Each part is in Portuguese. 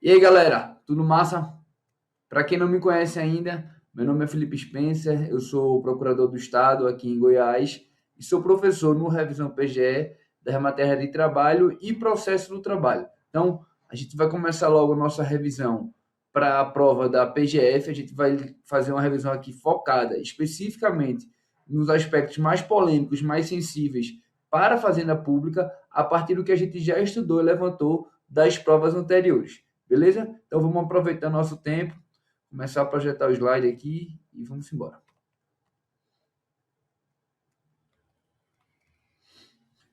E aí, galera, tudo massa? Para quem não me conhece ainda, meu nome é Felipe Spencer, eu sou procurador do Estado aqui em Goiás e sou professor no Revisão PGE das matérias de trabalho e processo do trabalho. Então, a gente vai começar logo a nossa revisão para a prova da PGF. A gente vai fazer uma revisão aqui focada especificamente nos aspectos mais polêmicos, mais sensíveis para a Fazenda Pública, a partir do que a gente já estudou e levantou das provas anteriores. Beleza? Então vamos aproveitar nosso tempo, começar a projetar o slide aqui e vamos embora.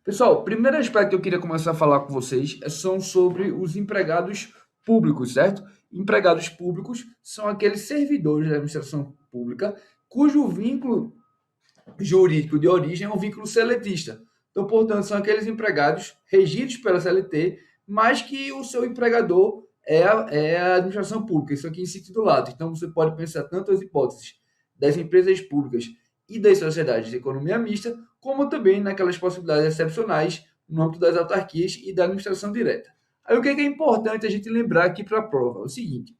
Pessoal, o primeiro aspecto que eu queria começar a falar com vocês são sobre os empregados públicos, certo? Empregados públicos são aqueles servidores da administração pública cujo vínculo jurídico de origem é um vínculo seletista. Então, portanto, são aqueles empregados regidos pela CLT, mas que o seu empregador é a administração pública, isso aqui em sentido lato. Então, você pode pensar tanto as hipóteses das empresas públicas e das sociedades de economia mista, como também naquelas possibilidades excepcionais no âmbito das autarquias e da administração direta. Aí, o que é importante a gente lembrar aqui para a prova? É o seguinte: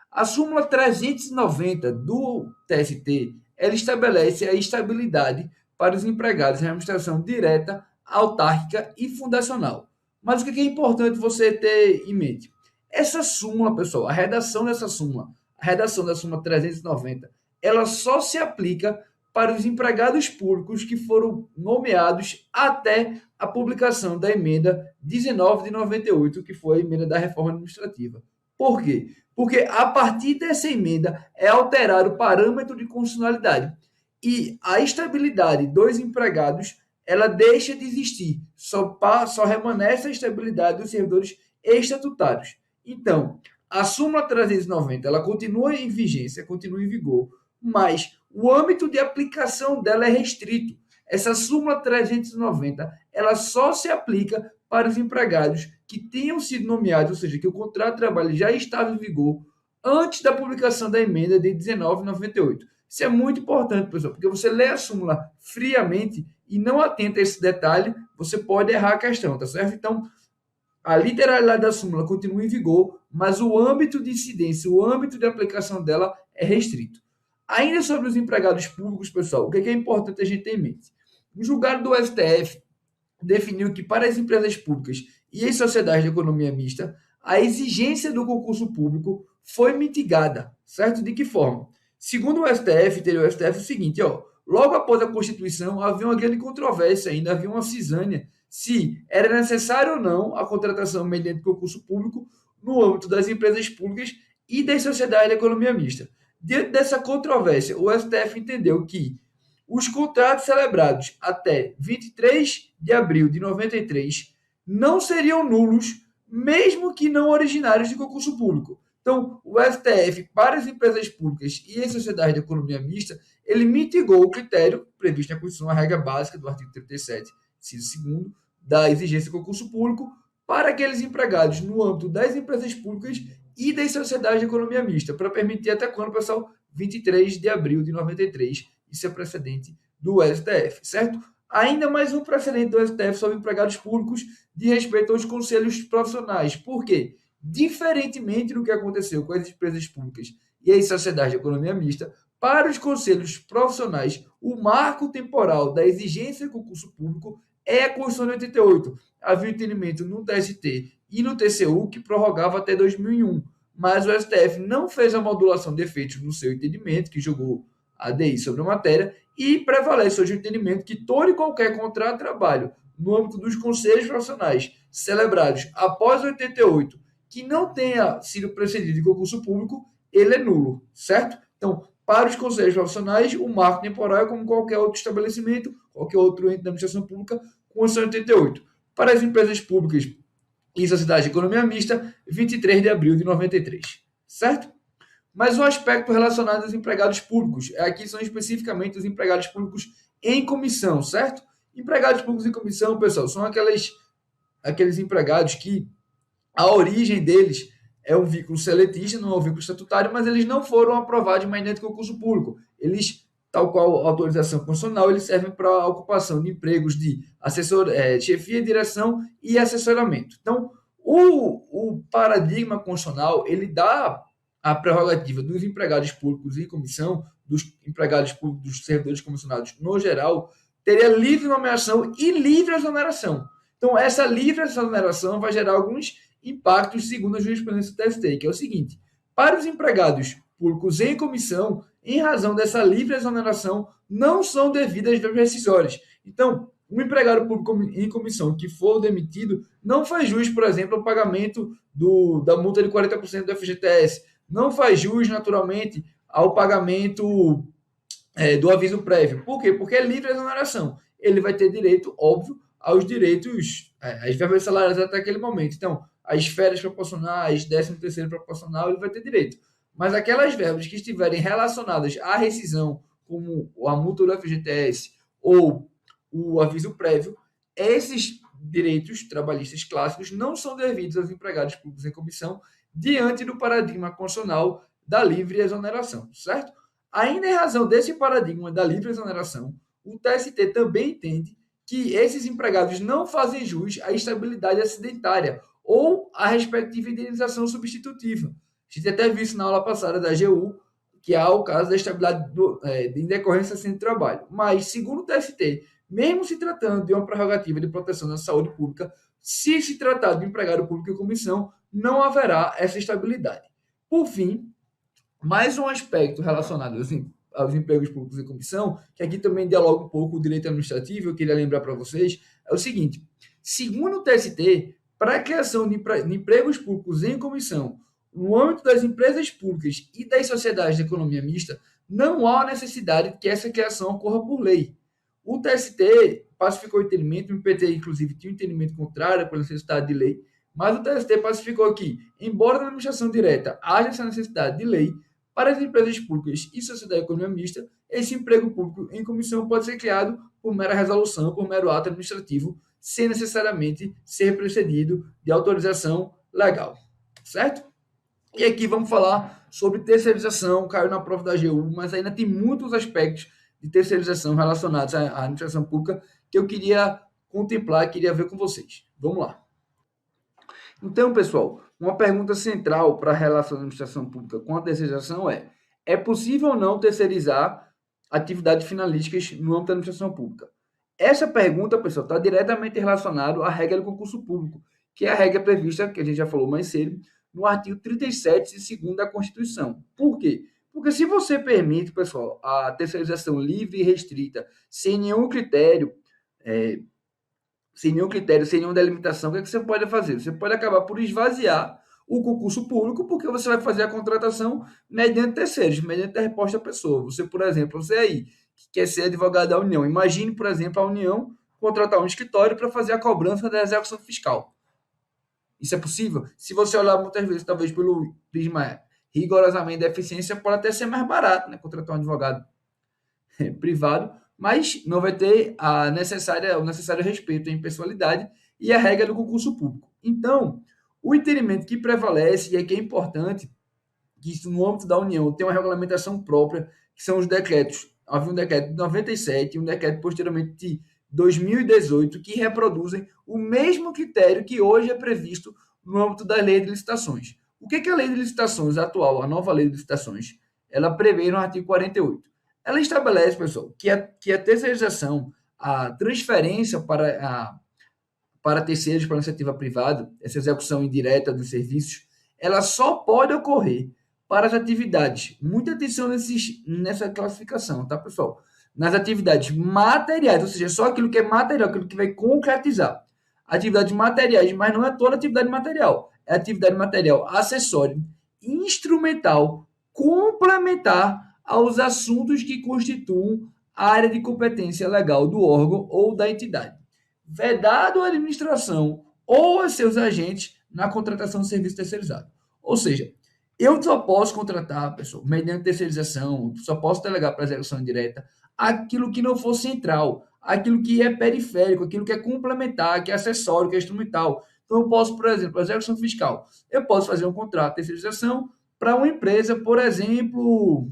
a súmula 390 do TST, ela estabelece a estabilidade para os empregados em administração direta, autárquica e fundacional. Mas o que é importante você ter em mente? Essa súmula, pessoal, a redação da súmula 390, ela só se aplica para os empregados públicos que foram nomeados até a publicação da emenda 19 de 98, que foi a emenda da reforma administrativa. Por quê? Porque a partir dessa emenda é alterado o parâmetro de constitucionalidade e a estabilidade dos empregados ela deixa de existir, só permanece a estabilidade dos servidores estatutários. Então, a súmula 390 ela continua em vigência, continua em vigor, mas o âmbito de aplicação dela é restrito. Essa súmula 390 ela só se aplica para os empregados que tenham sido nomeados, ou seja, que o contrato de trabalho já estava em vigor antes da publicação da emenda de 1998. Isso é muito importante, pessoal, porque você lê a súmula friamente e não atenta a esse detalhe, você pode errar a questão, tá certo? Então, a literalidade da súmula continua em vigor, mas o âmbito de incidência, o âmbito de aplicação dela é restrito. Ainda sobre os empregados públicos, pessoal, o que é importante a gente ter em mente? O julgado do STF definiu que para as empresas públicas e as sociedades de economia mista, a exigência do concurso público foi mitigada, certo? De que forma? Segundo o STF, teria o STF o seguinte, logo após a Constituição, havia uma grande controvérsia ainda, havia uma cisânia, se era necessário ou não a contratação mediante concurso público no âmbito das empresas públicas e das sociedades de economia mista. Diante dessa controvérsia, o STF entendeu que os contratos celebrados até 23 de abril de 93 não seriam nulos, mesmo que não originários de concurso público. Então, o STF, para as empresas públicas e as sociedades de economia mista, ele mitigou o critério previsto na Constituição, a regra básica do artigo 37, inciso 2º, da exigência de concurso público, para aqueles empregados no âmbito das empresas públicas e das sociedades de economia mista, para permitir até quando, pessoal? 23 de abril de 93. Isso é precedente do STF, certo? Ainda mais um precedente do STF sobre empregados públicos de respeito aos conselhos profissionais. Por quê? Diferentemente do que aconteceu com as empresas públicas e as sociedades de economia mista, para os conselhos profissionais, o marco temporal da exigência de concurso público é a Constituição de 88. Havia um entendimento no TST e no TCU que prorrogava até 2001, mas o STF não fez a modulação de efeitos no seu entendimento, que julgou a DI sobre a matéria, e prevalece hoje o entendimento que todo e qualquer contrato de trabalho no âmbito dos conselhos profissionais celebrados após 88, que não tenha sido precedido de concurso público, ele é nulo, certo? Então, para os conselhos profissionais, o marco temporal é como qualquer outro estabelecimento, qualquer outro ente da administração pública, Constituição 88. Para as empresas públicas e sociedades de economia mista, 23 de abril de 93, certo? Mas um aspecto relacionado aos empregados públicos, aqui são especificamente os empregados públicos em comissão, certo? Empregados públicos em comissão, pessoal, são aqueles empregados que a origem deles é um vínculo seletista, não é um vínculo estatutário, mas eles não foram aprovados de maneira de concurso público. Eles, tal qual a autorização constitucional, eles servem para a ocupação de empregos de chefia, direção e assessoramento. Então, O paradigma constitucional, ele dá a prerrogativa dos empregados públicos em comissão, dos empregados públicos, dos servidores comissionados no geral, teria livre nomeação e livre exoneração. Então, essa livre exoneração vai gerar alguns impactos, segundo a jurisprudência do TST, que é o seguinte: para os empregados públicos em comissão, em razão dessa livre exoneração, não são devidas verbas rescisórias. Então, um empregado público em comissão que for demitido não faz jus, por exemplo, ao pagamento da multa de 40% do FGTS, não faz jus, naturalmente, ao pagamento do aviso prévio. Por quê? Porque é livre exoneração. Ele vai ter direito, óbvio, aos direitos, às verbas salariais até aquele momento. Então, as férias proporcionais, 13º proporcional, ele vai ter direito. Mas aquelas verbas que estiverem relacionadas à rescisão, como a multa do FGTS ou o aviso prévio, esses direitos trabalhistas clássicos não são devidos aos empregados públicos em comissão diante do paradigma constitucional da livre exoneração, certo? Ainda em razão desse paradigma da livre exoneração, o TST também entende que esses empregados não fazem jus à estabilidade acidentária ou à respectiva indenização substitutiva. A gente até viu isso na aula passada da AGU, que há o caso da estabilidade de indecorrência sem trabalho. Mas, segundo o TST, mesmo se tratando de uma prerrogativa de proteção da saúde pública, se tratar de um empregado público em comissão, não haverá essa estabilidade. Por fim, mais um aspecto relacionado aos empregos públicos em comissão, que aqui também dialoga um pouco com o direito administrativo, eu queria lembrar para vocês, é o seguinte: segundo o TST, para a criação de empregos públicos em comissão, no âmbito das empresas públicas e das sociedades de economia mista, não há necessidade de que essa criação ocorra por lei. O TST pacificou o entendimento, o MPT, inclusive, tinha um entendimento contrário pela necessidade de lei, mas o TST pacificou que, embora na administração direta haja essa necessidade de lei, para as empresas públicas e sociedade de economia mista, esse emprego público em comissão pode ser criado por mera resolução, por mero ato administrativo, sem necessariamente ser precedido de autorização legal. Certo? E aqui vamos falar sobre terceirização, caiu na prova da AGU, mas ainda tem muitos aspectos de terceirização relacionados à administração pública que eu queria contemplar, queria ver com vocês. Vamos lá. Então, pessoal, uma pergunta central para a relação da administração pública com a terceirização é possível ou não terceirizar atividades finalísticas no âmbito da administração pública? Essa pergunta, pessoal, está diretamente relacionada à regra do concurso público, que é a regra prevista, que a gente já falou mais cedo, no artigo 37, segundo da Constituição. Por quê? Porque se você permite, pessoal, a terceirização livre e restrita, sem nenhum critério, sem nenhuma delimitação, o que você pode fazer? Você pode acabar por esvaziar o concurso público, porque você vai fazer a contratação mediante terceiros, mediante a resposta à pessoa. Você, por exemplo, você aí, que quer ser advogado da União, imagine, por exemplo, a União contratar um escritório para fazer a cobrança da execução fiscal. Isso é possível? Se você olhar muitas vezes, talvez pelo prisma rigorosamente da eficiência, pode até ser mais barato, né? Contratar um advogado privado, mas não vai ter o necessário respeito à impessoalidade e a regra do concurso público. Então, o entendimento que prevalece, e é que é importante, que isso no âmbito da União tem uma regulamentação própria, que são os decretos. Havia um decreto de 97 e um decreto posteriormente de 2018, que reproduzem o mesmo critério que hoje é previsto no âmbito da lei de licitações. O que é a lei de licitações atual, a nova lei de licitações? Ela prevê no artigo 48. Ela estabelece, pessoal, que a terceirização, a transferência para terceiros, para a iniciativa privada, essa execução indireta dos serviços, ela só pode ocorrer para as atividades. Muita atenção nessa classificação, tá, pessoal? Nas atividades materiais, ou seja, só aquilo que é material, aquilo que vai concretizar. Atividades materiais, mas não é toda atividade material. É atividade material acessória, instrumental, complementar aos assuntos que constituam a área de competência legal do órgão ou da entidade, vedado à administração ou a seus agentes na contratação de serviço terceirizado. Ou seja, eu só posso contratar, pessoal, mediante terceirização, só posso delegar para execução indireta aquilo que não for central, aquilo que é periférico, aquilo que é complementar, que é acessório, que é instrumental. Então, eu posso, por exemplo, a execução fiscal, eu posso fazer um contrato de terceirização para uma empresa, por exemplo,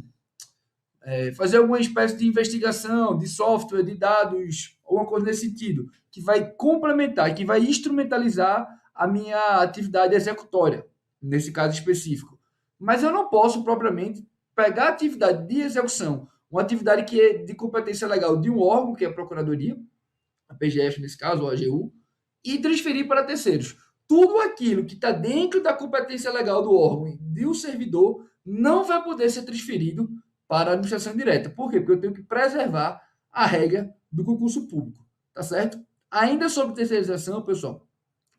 fazer alguma espécie de investigação, de software, de dados, alguma coisa nesse sentido, que vai complementar, que vai instrumentalizar a minha atividade executória, nesse caso específico. Mas eu não posso propriamente pegar a atividade de execução, uma atividade que é de competência legal de um órgão, que é a Procuradoria, a PGF nesse caso, ou a AGU, e transferir para terceiros. Tudo aquilo que está dentro da competência legal do órgão e do servidor não vai poder ser transferido para a administração direta. Por quê? Porque eu tenho que preservar a regra do concurso público, tá certo? Ainda sobre terceirização, pessoal,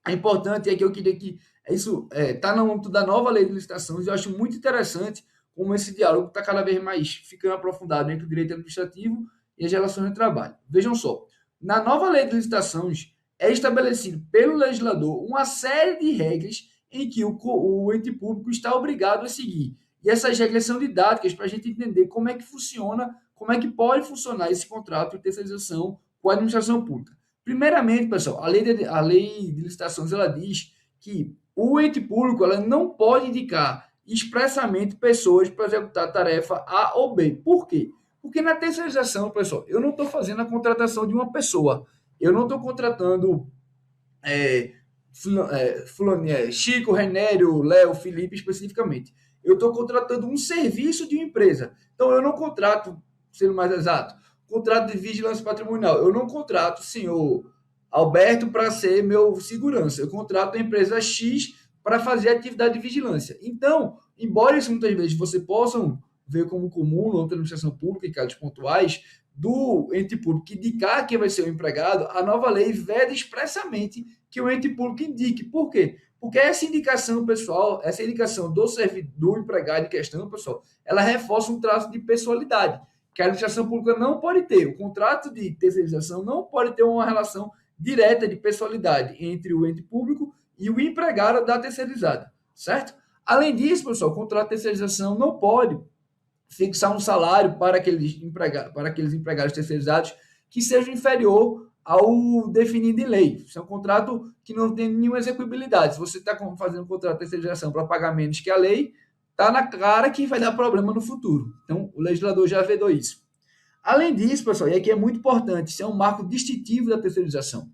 é importante, é que eu queria que isso está no âmbito da nova lei de licitações, e eu acho muito interessante como esse diálogo está cada vez mais ficando aprofundado entre o direito administrativo e as relações de trabalho. Vejam só, na nova lei de licitações é estabelecido pelo legislador uma série de regras em que o ente público está obrigado a seguir. E essas regras são didáticas para a gente entender como é que funciona, como é que pode funcionar esse contrato de terceirização com a administração pública. Primeiramente, pessoal, a lei de licitações ela diz que o ente público ela não pode indicar expressamente pessoas para executar a tarefa A ou B. Por quê? Porque na terceirização, pessoal, eu não estou fazendo a contratação de uma pessoa. Eu não estou contratando Chico, Renério, Léo, Felipe especificamente. Eu estou contratando um serviço de uma empresa. Então, eu não contrato, sendo mais exato, contrato de vigilância patrimonial. Eu não contrato o senhor Alberto para ser meu segurança. Eu contrato a empresa X para fazer atividade de vigilância. Então, embora isso muitas vezes você possam ver como comum na administração pública, em casos pontuais, do ente público indicar quem vai ser o empregado, a nova lei veda expressamente que o ente público indique. Por quê? Porque essa indicação, pessoal, essa indicação do empregado em questão, pessoal, ela reforça um traço de pessoalidade, que a administração pública não pode ter. O contrato de terceirização não pode ter uma relação direta de pessoalidade entre o ente público e o empregado da terceirizada, certo? Além disso, pessoal, o contrato de terceirização não pode fixar um salário para aqueles empregados terceirizados que seja inferior ao definido em lei. Isso é um contrato que não tem nenhuma execuibilidade. Se você está fazendo um contrato de terceirização para pagar menos que a lei, está na cara que vai dar problema no futuro. Então, o legislador já vedou isso. Além disso, pessoal, e aqui é muito importante, isso é um marco distintivo da terceirização.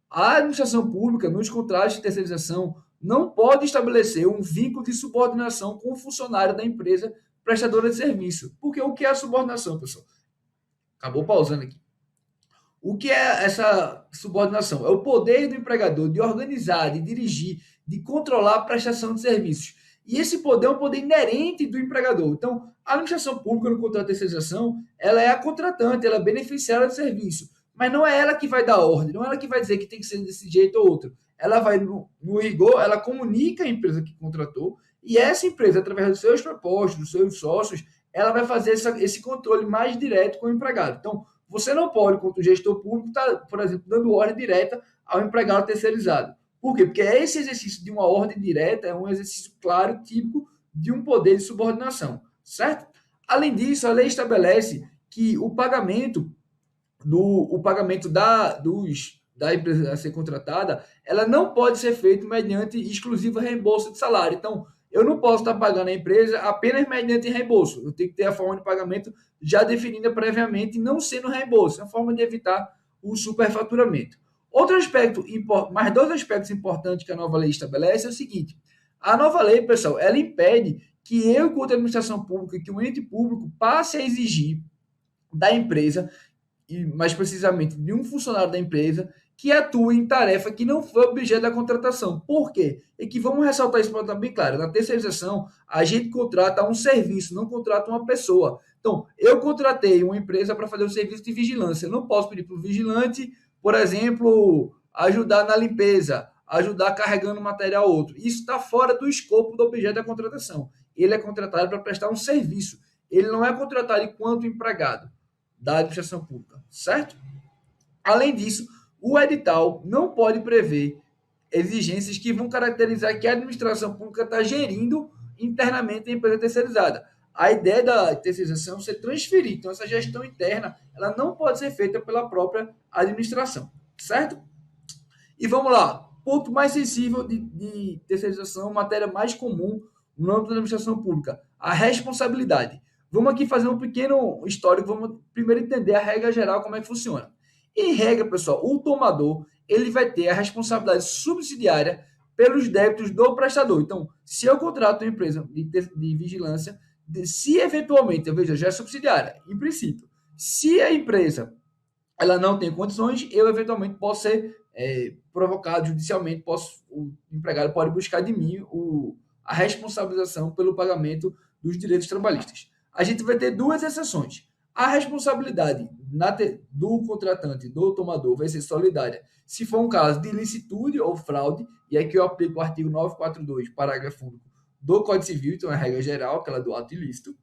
A administração pública, nos contratos de terceirização, não pode estabelecer um vínculo de subordinação com o funcionário da empresa prestadora de serviço. Porque o que é a subordinação, pessoal? Acabou pausando aqui. O que é essa subordinação? É o poder do empregador de organizar, de dirigir, de controlar a prestação de serviços. E esse poder é um poder inerente do empregador. Então, a administração pública no contrato de terceirização, ela é a contratante, ela é beneficiária do serviço. Mas não é ela que vai dar ordem, não é ela que vai dizer que tem que ser desse jeito ou outro. Ela vai, no rigor, ela comunica a empresa que contratou, e essa empresa, através dos seus propostos, dos seus sócios, ela vai fazer esse controle mais direto com o empregado. Então, você não pode, quanto gestor público, estar, por exemplo, dando ordem direta ao empregado terceirizado. Por quê? Porque esse exercício de uma ordem direta é um exercício claro, típico de um poder de subordinação, certo? Além disso, a lei estabelece que o pagamento da empresa a ser contratada, ela não pode ser feito mediante exclusivo reembolso de salário. Então, eu não posso estar pagando a empresa apenas mediante reembolso. Eu tenho que ter a forma de pagamento já definida previamente, não sendo reembolso. É uma forma de evitar o superfaturamento. Outro aspecto, mais dois aspectos importantes que a nova lei estabelece é o seguinte: a nova lei, pessoal, ela impede que eu, enquanto administração pública, que o ente público passe a exigir da empresa, e mais precisamente de um funcionário da empresa, que atue em tarefa que não foi objeto da contratação. Por quê? E que vamos ressaltar isso para estar bem claro. Na terceirização, a gente contrata um serviço, não contrata uma pessoa. Então, eu contratei uma empresa para fazer o serviço de vigilância. Eu não posso pedir para o vigilante, por exemplo, ajudar na limpeza, ajudar carregando material outro. Isso está fora do escopo do objeto da contratação. Ele é contratado para prestar um serviço. Ele não é contratado enquanto empregado da administração pública, certo? Além disso, o edital não pode prever exigências que vão caracterizar que a administração pública está gerindo internamente a empresa terceirizada. A ideia da terceirização é ser transferida. Então, essa gestão interna ela não pode ser feita pela própria administração, certo? E vamos lá. Ponto mais sensível de terceirização, matéria mais comum no âmbito da administração pública, a responsabilidade. Vamos aqui fazer um pequeno histórico, vamos primeiro entender a regra geral, como é que funciona. Em regra, pessoal, o tomador ele vai ter a responsabilidade subsidiária pelos débitos do prestador. Então, se eu contrato uma empresa de vigilância, se eventualmente, eu vejo, já é subsidiária, em princípio, se a empresa ela não tem condições, eu eventualmente posso ser provocado judicialmente, o empregado pode buscar de mim a responsabilização pelo pagamento dos direitos trabalhistas. A gente vai ter duas exceções. A responsabilidade do contratante, do tomador, vai ser solidária se for um caso de ilicitude ou fraude, e aqui eu aplico o artigo 942, parágrafo único do Código Civil, então é a regra geral, aquela do ato ilícito.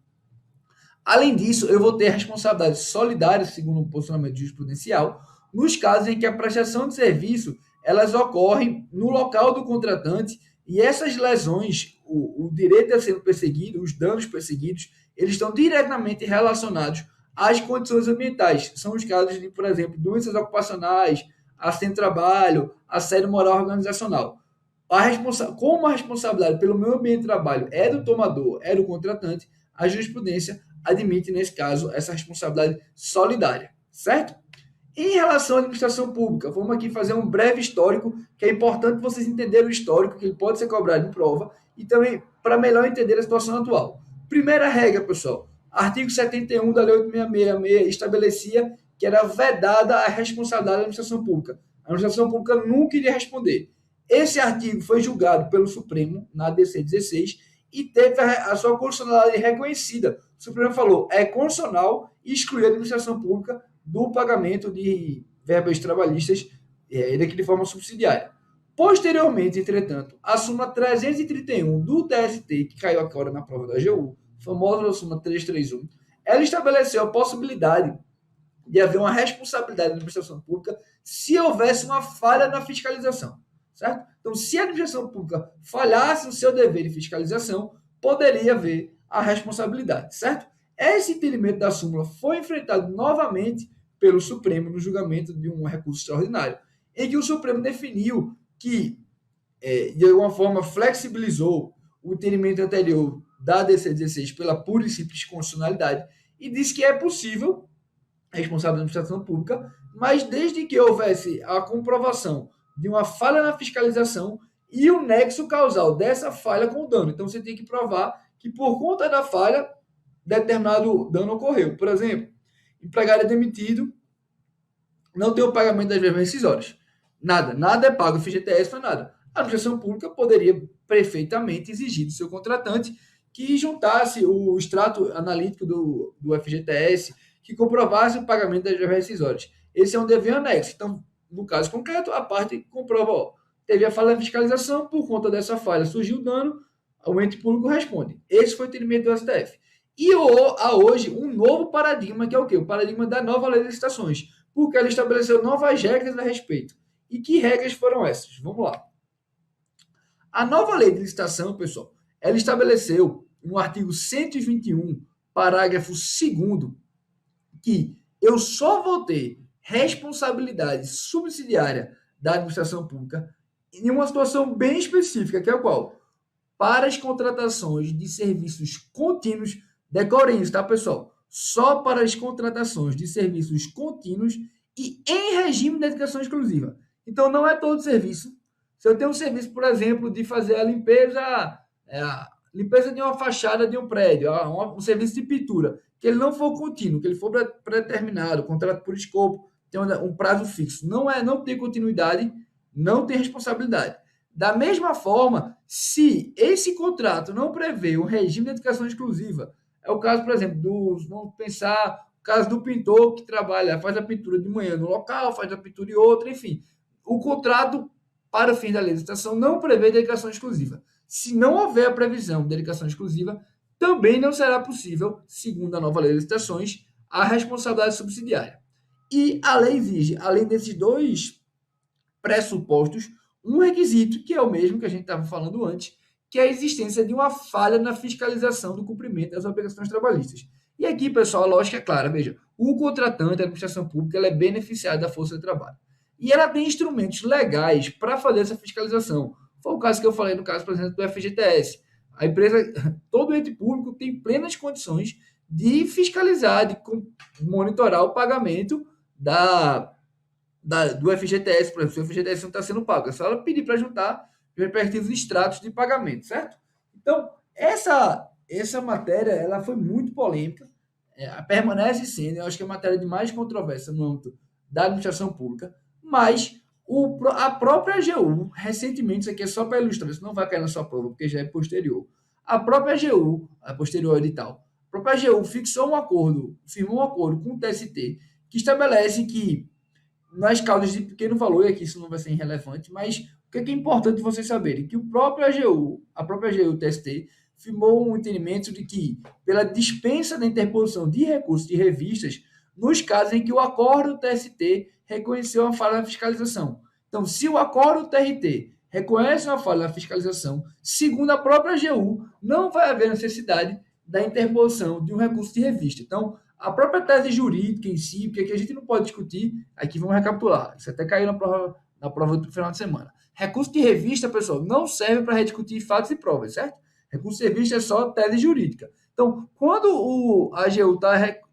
Além disso, eu vou ter responsabilidade solidária, segundo o posicionamento jurisprudencial, nos casos em que a prestação de serviço elas ocorrem no local do contratante e essas lesões, o direito a ser perseguido, os danos perseguidos, eles estão diretamente relacionados às condições ambientais. São os casos de, por exemplo, doenças ocupacionais, acidente de trabalho, assédio moral organizacional. Como a responsabilidade pelo meio ambiente de trabalho é do tomador, é do contratante, a jurisprudência admite, nesse caso, essa responsabilidade solidária, certo? Em relação à administração pública, vamos aqui fazer um breve histórico, que é importante vocês entenderem o histórico, que ele pode ser cobrado em prova, e também para melhor entender a situação atual. Primeira regra, pessoal, artigo 71 da Lei 8666 estabelecia que era vedada a responsabilidade da administração pública. A administração pública nunca iria responder. Esse artigo foi julgado pelo Supremo, na DC 16, e teve a sua constitucionalidade reconhecida. O Supremo falou, é constitucional excluir a administração pública do pagamento de verbas trabalhistas, de forma subsidiária. Posteriormente, entretanto, a súmula 331 do TST, que caiu agora na prova da AGU, famosa súmula 331, ela estabeleceu a possibilidade de haver uma responsabilidade da administração pública se houvesse uma falha na fiscalização. Certo? Então, se a administração pública falhasse no seu dever de fiscalização, poderia haver a responsabilidade, certo? Esse entendimento da súmula foi enfrentado novamente pelo Supremo no julgamento de um recurso extraordinário, em que o Supremo definiu que, de alguma forma, flexibilizou o entendimento anterior da DC 16 pela pura e simples constitucionalidade e disse que é possível a responsabilidade da administração pública, mas desde que houvesse a comprovação de uma falha na fiscalização e o nexo causal dessa falha com o dano. Então, você tem que provar que, por conta da falha, determinado dano ocorreu. Por exemplo, empregado é demitido, não tem o pagamento das verbas rescisórias. Nada é pago, FGTS não é nada. A administração pública poderia perfeitamente exigir do seu contratante que juntasse o extrato analítico do FGTS, que comprovasse o pagamento das verbas rescisórias. Esse é um dever anexo. Então, no caso concreto, a parte comprova, teve a falha de fiscalização, por conta dessa falha surgiu dano, o ente público responde. Esse foi o entendimento do STF. E há hoje um novo paradigma, que é o quê? O paradigma da nova lei de licitações, porque ela estabeleceu novas regras a respeito. E que regras foram essas? Vamos lá. A nova lei de licitação, pessoal, ela estabeleceu no artigo 121, parágrafo 2º, que eu só vou ter responsabilidade subsidiária da administração pública em uma situação bem específica, que é a qual? Para as contratações de serviços contínuos, decorem isso, tá, pessoal? Só para as contratações de serviços contínuos e em regime de dedicação exclusiva. Então, não é todo serviço. Se eu tenho um serviço, por exemplo, de fazer a limpeza de uma fachada de um prédio, um serviço de pintura, que ele não for contínuo, que ele for predeterminado, contrato por escopo, tem um prazo fixo, não tem continuidade, não tem responsabilidade. Da mesma forma, se esse contrato não prevê um regime de dedicação exclusiva, é o caso, por exemplo, vamos pensar o caso do pintor que trabalha, faz a pintura de manhã no local, faz a pintura em outro, enfim. O contrato, para o fim da licitação, não prevê dedicação exclusiva. Se não houver a previsão de dedicação exclusiva, também não será possível, segundo a nova lei de licitações, a responsabilidade subsidiária. E a lei exige, além desses dois pressupostos, um requisito, que é o mesmo que a gente estava falando antes, que é a existência de uma falha na fiscalização do cumprimento das obrigações trabalhistas. E aqui, pessoal, a lógica é clara. Veja, o contratante, a administração pública, ela é beneficiada da força de trabalho. E ela tem instrumentos legais para fazer essa fiscalização. Foi o caso que eu falei no caso, por exemplo, do FGTS. A empresa, todo ente público tem plenas condições de fiscalizar, de monitorar o pagamento do FGTS. Por exemplo, se o FGTS não está sendo pago, é só ela pedir para juntar, respectivos extratos de pagamento, certo? Então, essa matéria ela foi muito polêmica, permanece sendo, eu acho que é a matéria de mais controvérsia no âmbito da administração pública, mas a própria AGU, recentemente, isso aqui é só para ilustrar, isso não vai cair na sua prova, porque já é posterior. A própria AGU, a posterior edital, a própria AGU fixou um acordo, firmou um acordo com o TST, que estabelece que nas causas de pequeno valor, e aqui isso não vai ser irrelevante, mas o que é importante vocês saberem? Que o próprio AGU, a própria AGU TST, firmou um entendimento de que, pela dispensa da interposição de recursos de revistas, nos casos em que o acordo do TST reconheceu uma falha na fiscalização. Então, se o acordo do TRT reconhece uma falha na fiscalização, segundo a própria AGU, não vai haver necessidade da interposição de um recurso de revista. Então, a própria tese jurídica em si, porque aqui a gente não pode discutir, aqui vamos recapitular, isso até caiu na prova do final de semana. Recurso de revista, pessoal, não serve para rediscutir fatos e provas, certo? Recurso de revista é só tese jurídica. Então, quando a AGU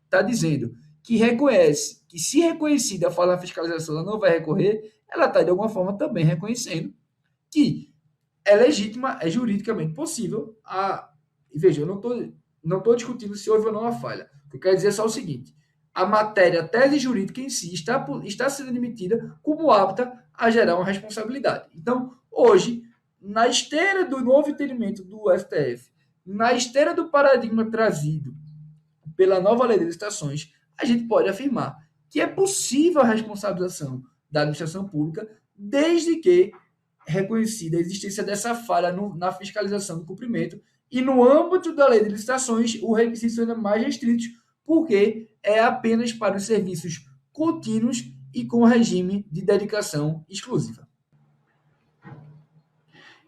está dizendo que reconhece, que se reconhecida a falha na fiscalização, ela não vai recorrer, ela está, de alguma forma, também reconhecendo que é legítima, é juridicamente possível. E veja, eu não tô discutindo se houve ou não a falha. O que eu quero dizer é só o seguinte: a matéria, a tese jurídica em si, está sendo admitida como apta a gerar uma responsabilidade. Então, hoje, na esteira do novo entendimento do STF, na esteira do paradigma trazido pela nova lei de licitações, a gente pode afirmar que é possível a responsabilização da administração pública, desde que reconhecida a existência dessa falha na fiscalização do cumprimento, e no âmbito da lei de licitações, os requisitos são ainda mais restritos, porque é apenas para os serviços contínuos e com regime de dedicação exclusiva.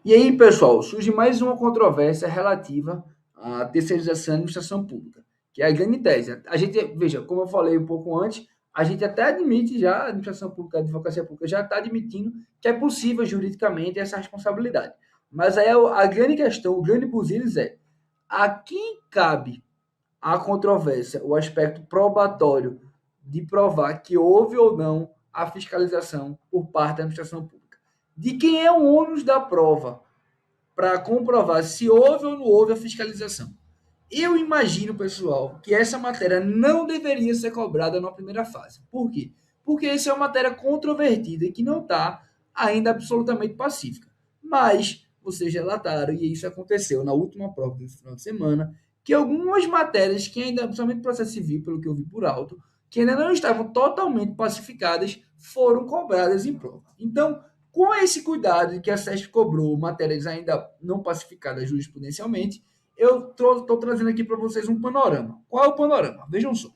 E aí, pessoal, surge mais uma controvérsia relativa à terceirização da administração pública, que é a grande tese. A gente, veja, como eu falei um pouco antes, a gente até admite já, a administração pública, a advocacia pública já está admitindo que é possível juridicamente essa responsabilidade. Mas aí a grande questão, o grande buzilis é: a quem cabe a controvérsia, o aspecto probatório de provar que houve ou não a fiscalização por parte da administração pública? De quem é o ônus da prova para comprovar se houve ou não houve a fiscalização? Eu imagino, pessoal, que essa matéria não deveria ser cobrada na primeira fase. Por quê? Porque essa é uma matéria controvertida e que não está ainda absolutamente pacífica. Mas vocês relataram, e isso aconteceu na última prova desse final de semana, que algumas matérias que ainda, principalmente processo civil, pelo que eu vi por alto, que ainda não estavam totalmente pacificadas, foram cobradas em prova. Então, com esse cuidado de que a SESP cobrou matérias ainda não pacificadas jurisprudencialmente, eu estou trazendo aqui para vocês um panorama. Qual é o panorama? Vejam só.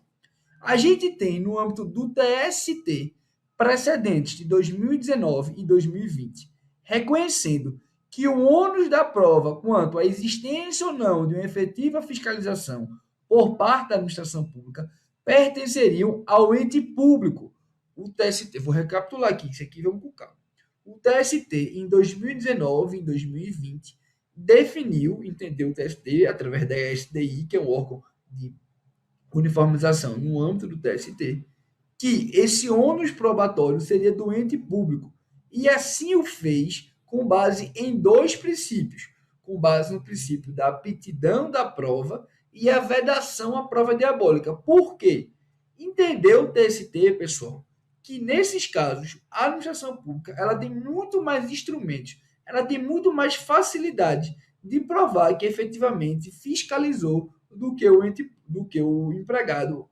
A gente tem, no âmbito do TST, precedentes de 2019 e 2020, reconhecendo que o ônus da prova quanto à existência ou não de uma efetiva fiscalização por parte da administração pública pertenceriam ao ente público. O TST, vou recapitular aqui, isso aqui vamos com calma. O TST, em 2019 e em 2020, definiu, entendeu o TST, através da SDI, que é um órgão de uniformização no âmbito do TST, que esse ônus probatório seria do ente público. E assim o fez com base em dois princípios. Com base no princípio da aptidão da prova e a vedação à prova diabólica. Por quê? Entendeu o TST, pessoal, que nesses casos a administração pública ela tem muito mais instrumentos, ela tem muito mais facilidade de provar que efetivamente fiscalizou do que o empregado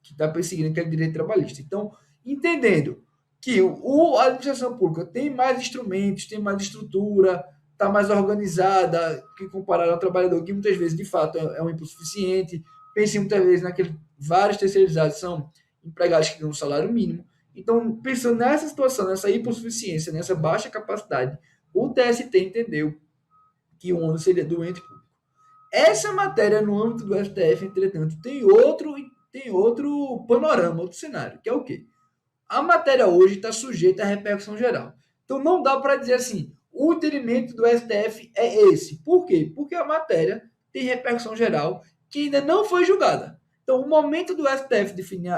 que está perseguindo aquele direito trabalhista. Então, entendendo que a administração pública tem mais instrumentos, tem mais estrutura, está mais organizada que comparado ao trabalhador, que muitas vezes, de fato, é um hipossuficiente. Pense muitas vezes naqueles vários terceirizados são empregados que ganham um salário mínimo. Então, pensando nessa situação, nessa hipossuficiência, nessa baixa capacidade, o TST entendeu que o ônus seria do ente público. Essa matéria, no âmbito do STF, entretanto, tem outro panorama, outro cenário, que é o quê? A matéria hoje está sujeita à repercussão geral. Então, não dá para dizer assim, o entendimento do STF é esse. Por quê? Porque a matéria tem repercussão geral que ainda não foi julgada. Então, o momento do STF definir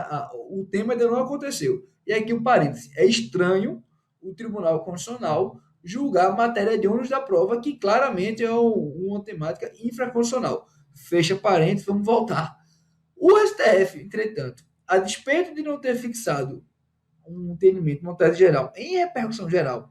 o tema ainda não aconteceu. E aqui um parêntese. É estranho o Tribunal Constitucional julgar a matéria de ônus da prova, que claramente é uma temática infraconstitucional. Fecha parênteses, vamos voltar. O STF, entretanto, a despeito de não ter fixado um entendimento, uma tese geral em repercussão geral,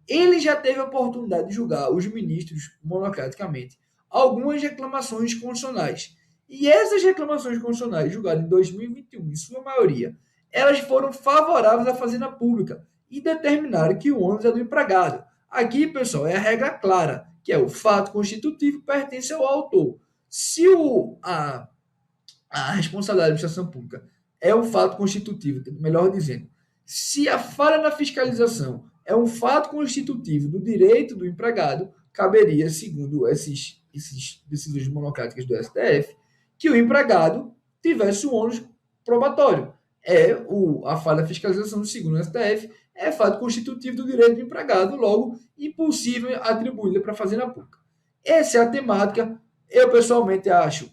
ele já teve a oportunidade de julgar os ministros monocraticamente algumas reclamações constitucionais. E essas reclamações constitucionais, julgadas em 2021, em sua maioria, elas foram favoráveis à fazenda pública e determinaram que o ônus é do empregado. Aqui, pessoal, é a regra clara, que é o fato constitutivo pertence ao autor. Se a responsabilidade da administração pública é um fato constitutivo, melhor dizendo, se a falha na fiscalização é um fato constitutivo do direito do empregado, caberia, segundo esses decisões monocráticas do STF, que o empregado tivesse o ônus probatório. A falha da fiscalização, segundo o STF, é fato constitutivo do direito do empregado, logo impossível atribuí-la para a fazenda pública. Essa é a temática. Eu pessoalmente acho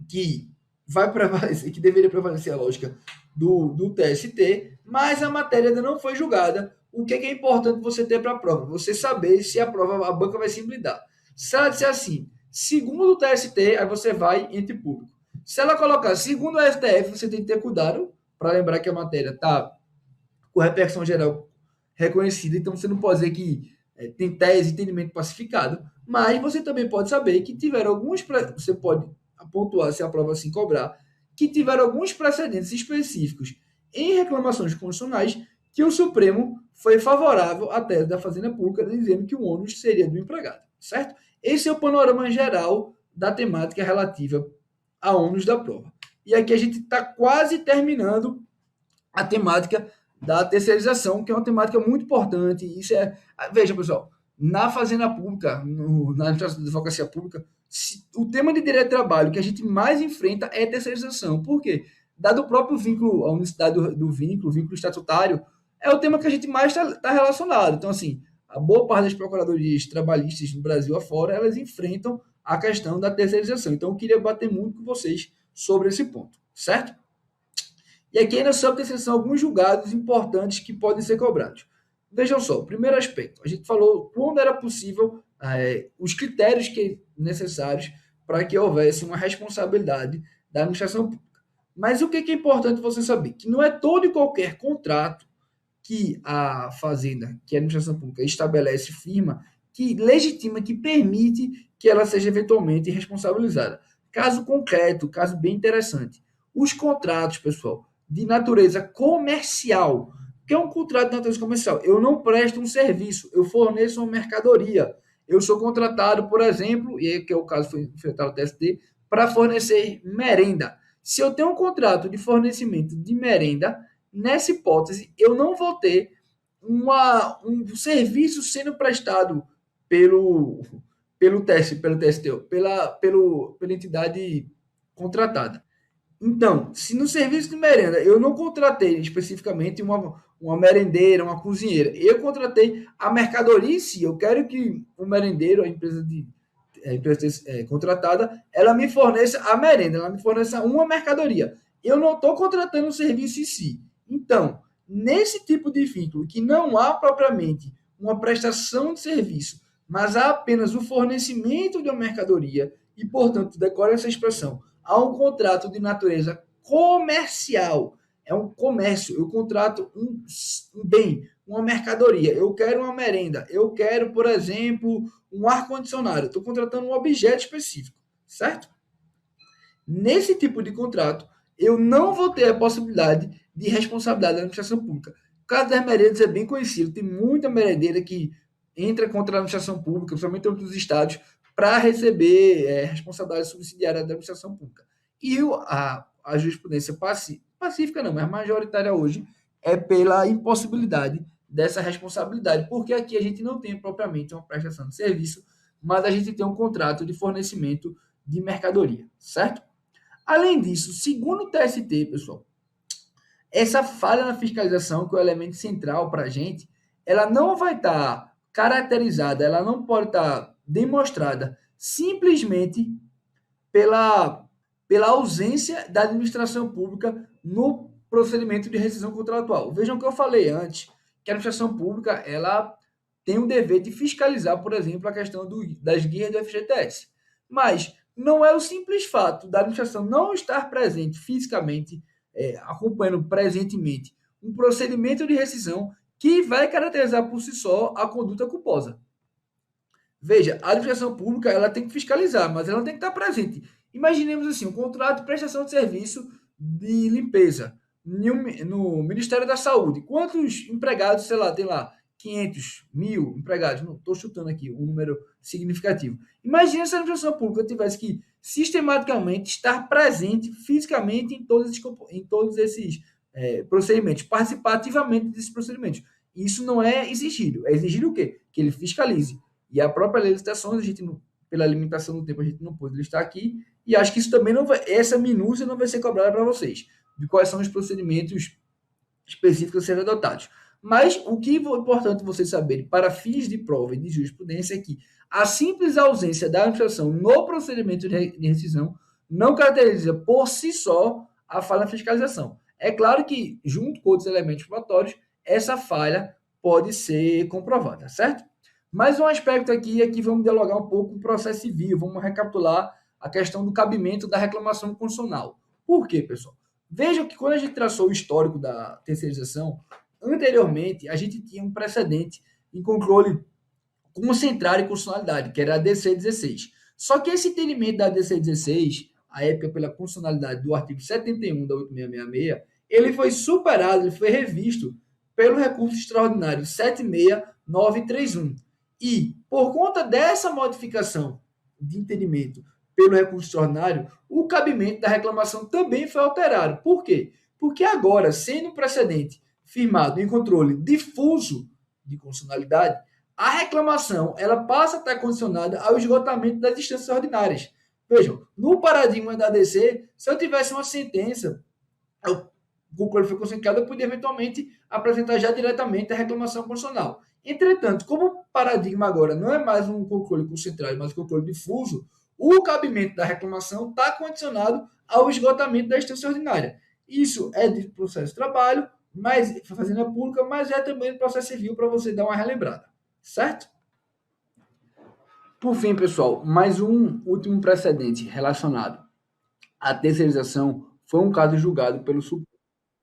que vai prevalecer, que deveria prevalecer a lógica do TST, mas a matéria ainda não foi julgada. O que é importante você ter para a prova? Você saber se a prova, a banca vai se blindar. Se ela disser assim, segundo o TST, aí você vai entre público. Se ela colocar segundo o STF, você tem que ter cuidado para lembrar que a matéria está com repercussão geral reconhecida, então você não pode dizer que tem tese, entendimento pacificado, mas você também pode saber que tiveram alguns, você pode pontuar se a prova assim cobrar, que tiveram alguns precedentes específicos em reclamações constitucionais que o Supremo foi favorável à tese da Fazenda Pública, dizendo que o ônus seria do empregado, certo? Esse é o panorama geral da temática relativa a ônus da prova. E aqui a gente está quase terminando a temática da terceirização, que é uma temática muito importante. Isso é, veja, pessoal, na Fazenda Pública, na administração da advocacia pública, o tema de direito de trabalho que a gente mais enfrenta é terceirização. Por quê? Dado o próprio vínculo, a unicidade do vínculo, o vínculo estatutário, é o tema que a gente mais está relacionado. Então, assim, a boa parte das procuradorias trabalhistas no Brasil afora, elas enfrentam a questão da terceirização. Então, eu queria bater muito com vocês sobre esse ponto, certo? E aqui ainda sobre terceirização alguns julgados importantes que podem ser cobrados. Vejam só, o primeiro aspecto, a gente falou quando era possível os critérios necessários para que houvesse uma responsabilidade da administração pública. Mas o que é importante você saber? Que não é todo e qualquer contrato que a Fazenda, que a administração pública estabelece, firma, que legitima, que permite que ela seja eventualmente responsabilizada. Caso concreto, caso bem interessante. Os contratos, pessoal, de natureza comercial. O que é um contrato de natureza comercial? Eu não presto um serviço, eu forneço uma mercadoria. Eu sou contratado, por exemplo, e aí que é o caso foi enfrentado no TST, para fornecer merenda. Se eu tenho um contrato de fornecimento de merenda, nessa hipótese, eu não vou ter um serviço sendo prestado pelo TST, pela entidade contratada. Então, se no serviço de merenda eu não contratei especificamente uma merendeira, uma cozinheira, eu contratei a mercadoria em si. Eu quero que o merendeiro, a empresa contratada, ela me forneça a merenda, ela me forneça uma mercadoria. Eu não estou contratando o serviço em si. Então, nesse tipo de vínculo, que não há propriamente uma prestação de serviço, mas há apenas o fornecimento de uma mercadoria, e, portanto, decora essa expressão, há um contrato de natureza comercial. É um comércio. Eu contrato um bem, uma mercadoria. Eu quero uma merenda. Eu quero, por exemplo, um ar-condicionado. Estou contratando um objeto específico, certo? Nesse tipo de contrato, eu não vou ter a possibilidade de responsabilidade da administração pública. O caso das merendas é bem conhecido. Tem muita merendeira que entra contra a administração pública, principalmente em outros estados, para receber responsabilidade subsidiária da administração pública. E a jurisprudência pacífica não, mas majoritária hoje é pela impossibilidade dessa responsabilidade, porque aqui a gente não tem propriamente uma prestação de serviço, mas a gente tem um contrato de fornecimento de mercadoria, certo? Além disso, segundo o TST, pessoal, essa falha na fiscalização, que é o elemento central para a gente, ela não vai estar caracterizada, ela não pode estar demonstrada simplesmente pela ausência da administração pública no procedimento de rescisão contratual. Vejam o que eu falei antes, que a administração pública ela tem o dever de fiscalizar, por exemplo, a questão das guias do FGTS. Mas não é o simples fato da administração não estar presente fisicamente, acompanhando presentemente um procedimento de rescisão que vai caracterizar por si só a conduta culposa. Veja, a administração pública ela tem que fiscalizar, mas ela não tem que estar presente. Imaginemos assim, um contrato de prestação de serviço de limpeza no Ministério da Saúde. Quantos empregados, sei lá, tem lá 500, 1000 empregados? Não estou chutando aqui um número significativo. Imagina se a administração pública tivesse que sistematicamente estar presente fisicamente em todos esses procedimentos, participar ativamente desses procedimentos. Isso não é exigido. É exigido o quê? Que ele fiscalize. E a própria lei de licitações, a gente não, pela limitação do tempo, a gente não pôde listar aqui. E acho que isso também não vai, essa minúcia não vai ser cobrada para vocês, de quais são os procedimentos específicos a serem adotados. Mas o que é importante vocês saberem para fins de prova e de jurisprudência é que a simples ausência da administração no procedimento de rescisão não caracteriza por si só a falha na fiscalização. É claro que, junto com outros elementos probatórios, essa falha pode ser comprovada, certo? Mais um aspecto aqui é que vamos dialogar um pouco com o processo civil, vamos recapitular a questão do cabimento da reclamação constitucional. Por quê, pessoal? Vejam que quando a gente traçou o histórico da terceirização, anteriormente a gente tinha um precedente em controle concentrário e constitucionalidade, que era a DC 16. Só que esse entendimento da DC 16, a época pela constitucionalidade do artigo 71 da 8666, ele foi superado, ele foi revisto pelo recurso extraordinário 76931. E, por conta dessa modificação de entendimento pelo recurso extraordinário, o cabimento da reclamação também foi alterado. Por quê? Porque agora, sendo um precedente firmado em controle difuso de constitucionalidade, a reclamação ela passa a estar condicionada ao esgotamento das instâncias ordinárias. Vejam, no paradigma da ADC, se eu tivesse uma sentença, o concordo foi concentrado, eu podia eventualmente apresentar já diretamente a reclamação constitucional. Entretanto, como o paradigma agora não é mais um controle concentrado, mas um controle difuso, o cabimento da reclamação está condicionado ao esgotamento da instância ordinária. Isso é de processo de trabalho, mas fazenda pública, mas é também do processo civil para você dar uma relembrada, certo? Por fim, pessoal, mais um último precedente relacionado à terceirização foi um caso julgado pelo Supremo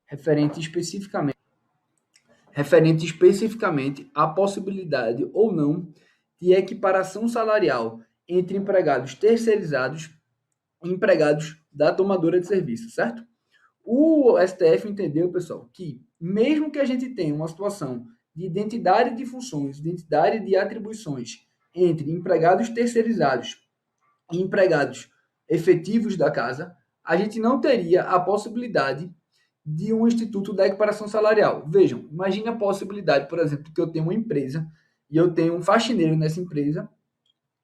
referente especificamente à possibilidade ou não de equiparação salarial entre empregados terceirizados e empregados da tomadora de serviço, certo? O STF entendeu, pessoal, que mesmo que a gente tenha uma situação de identidade de funções, identidade de atribuições entre empregados terceirizados e empregados efetivos da casa, a gente não teria a possibilidade de um instituto da equiparação salarial. Vejam, imagine a possibilidade, por exemplo, que eu tenho uma empresa e eu tenho um faxineiro nessa empresa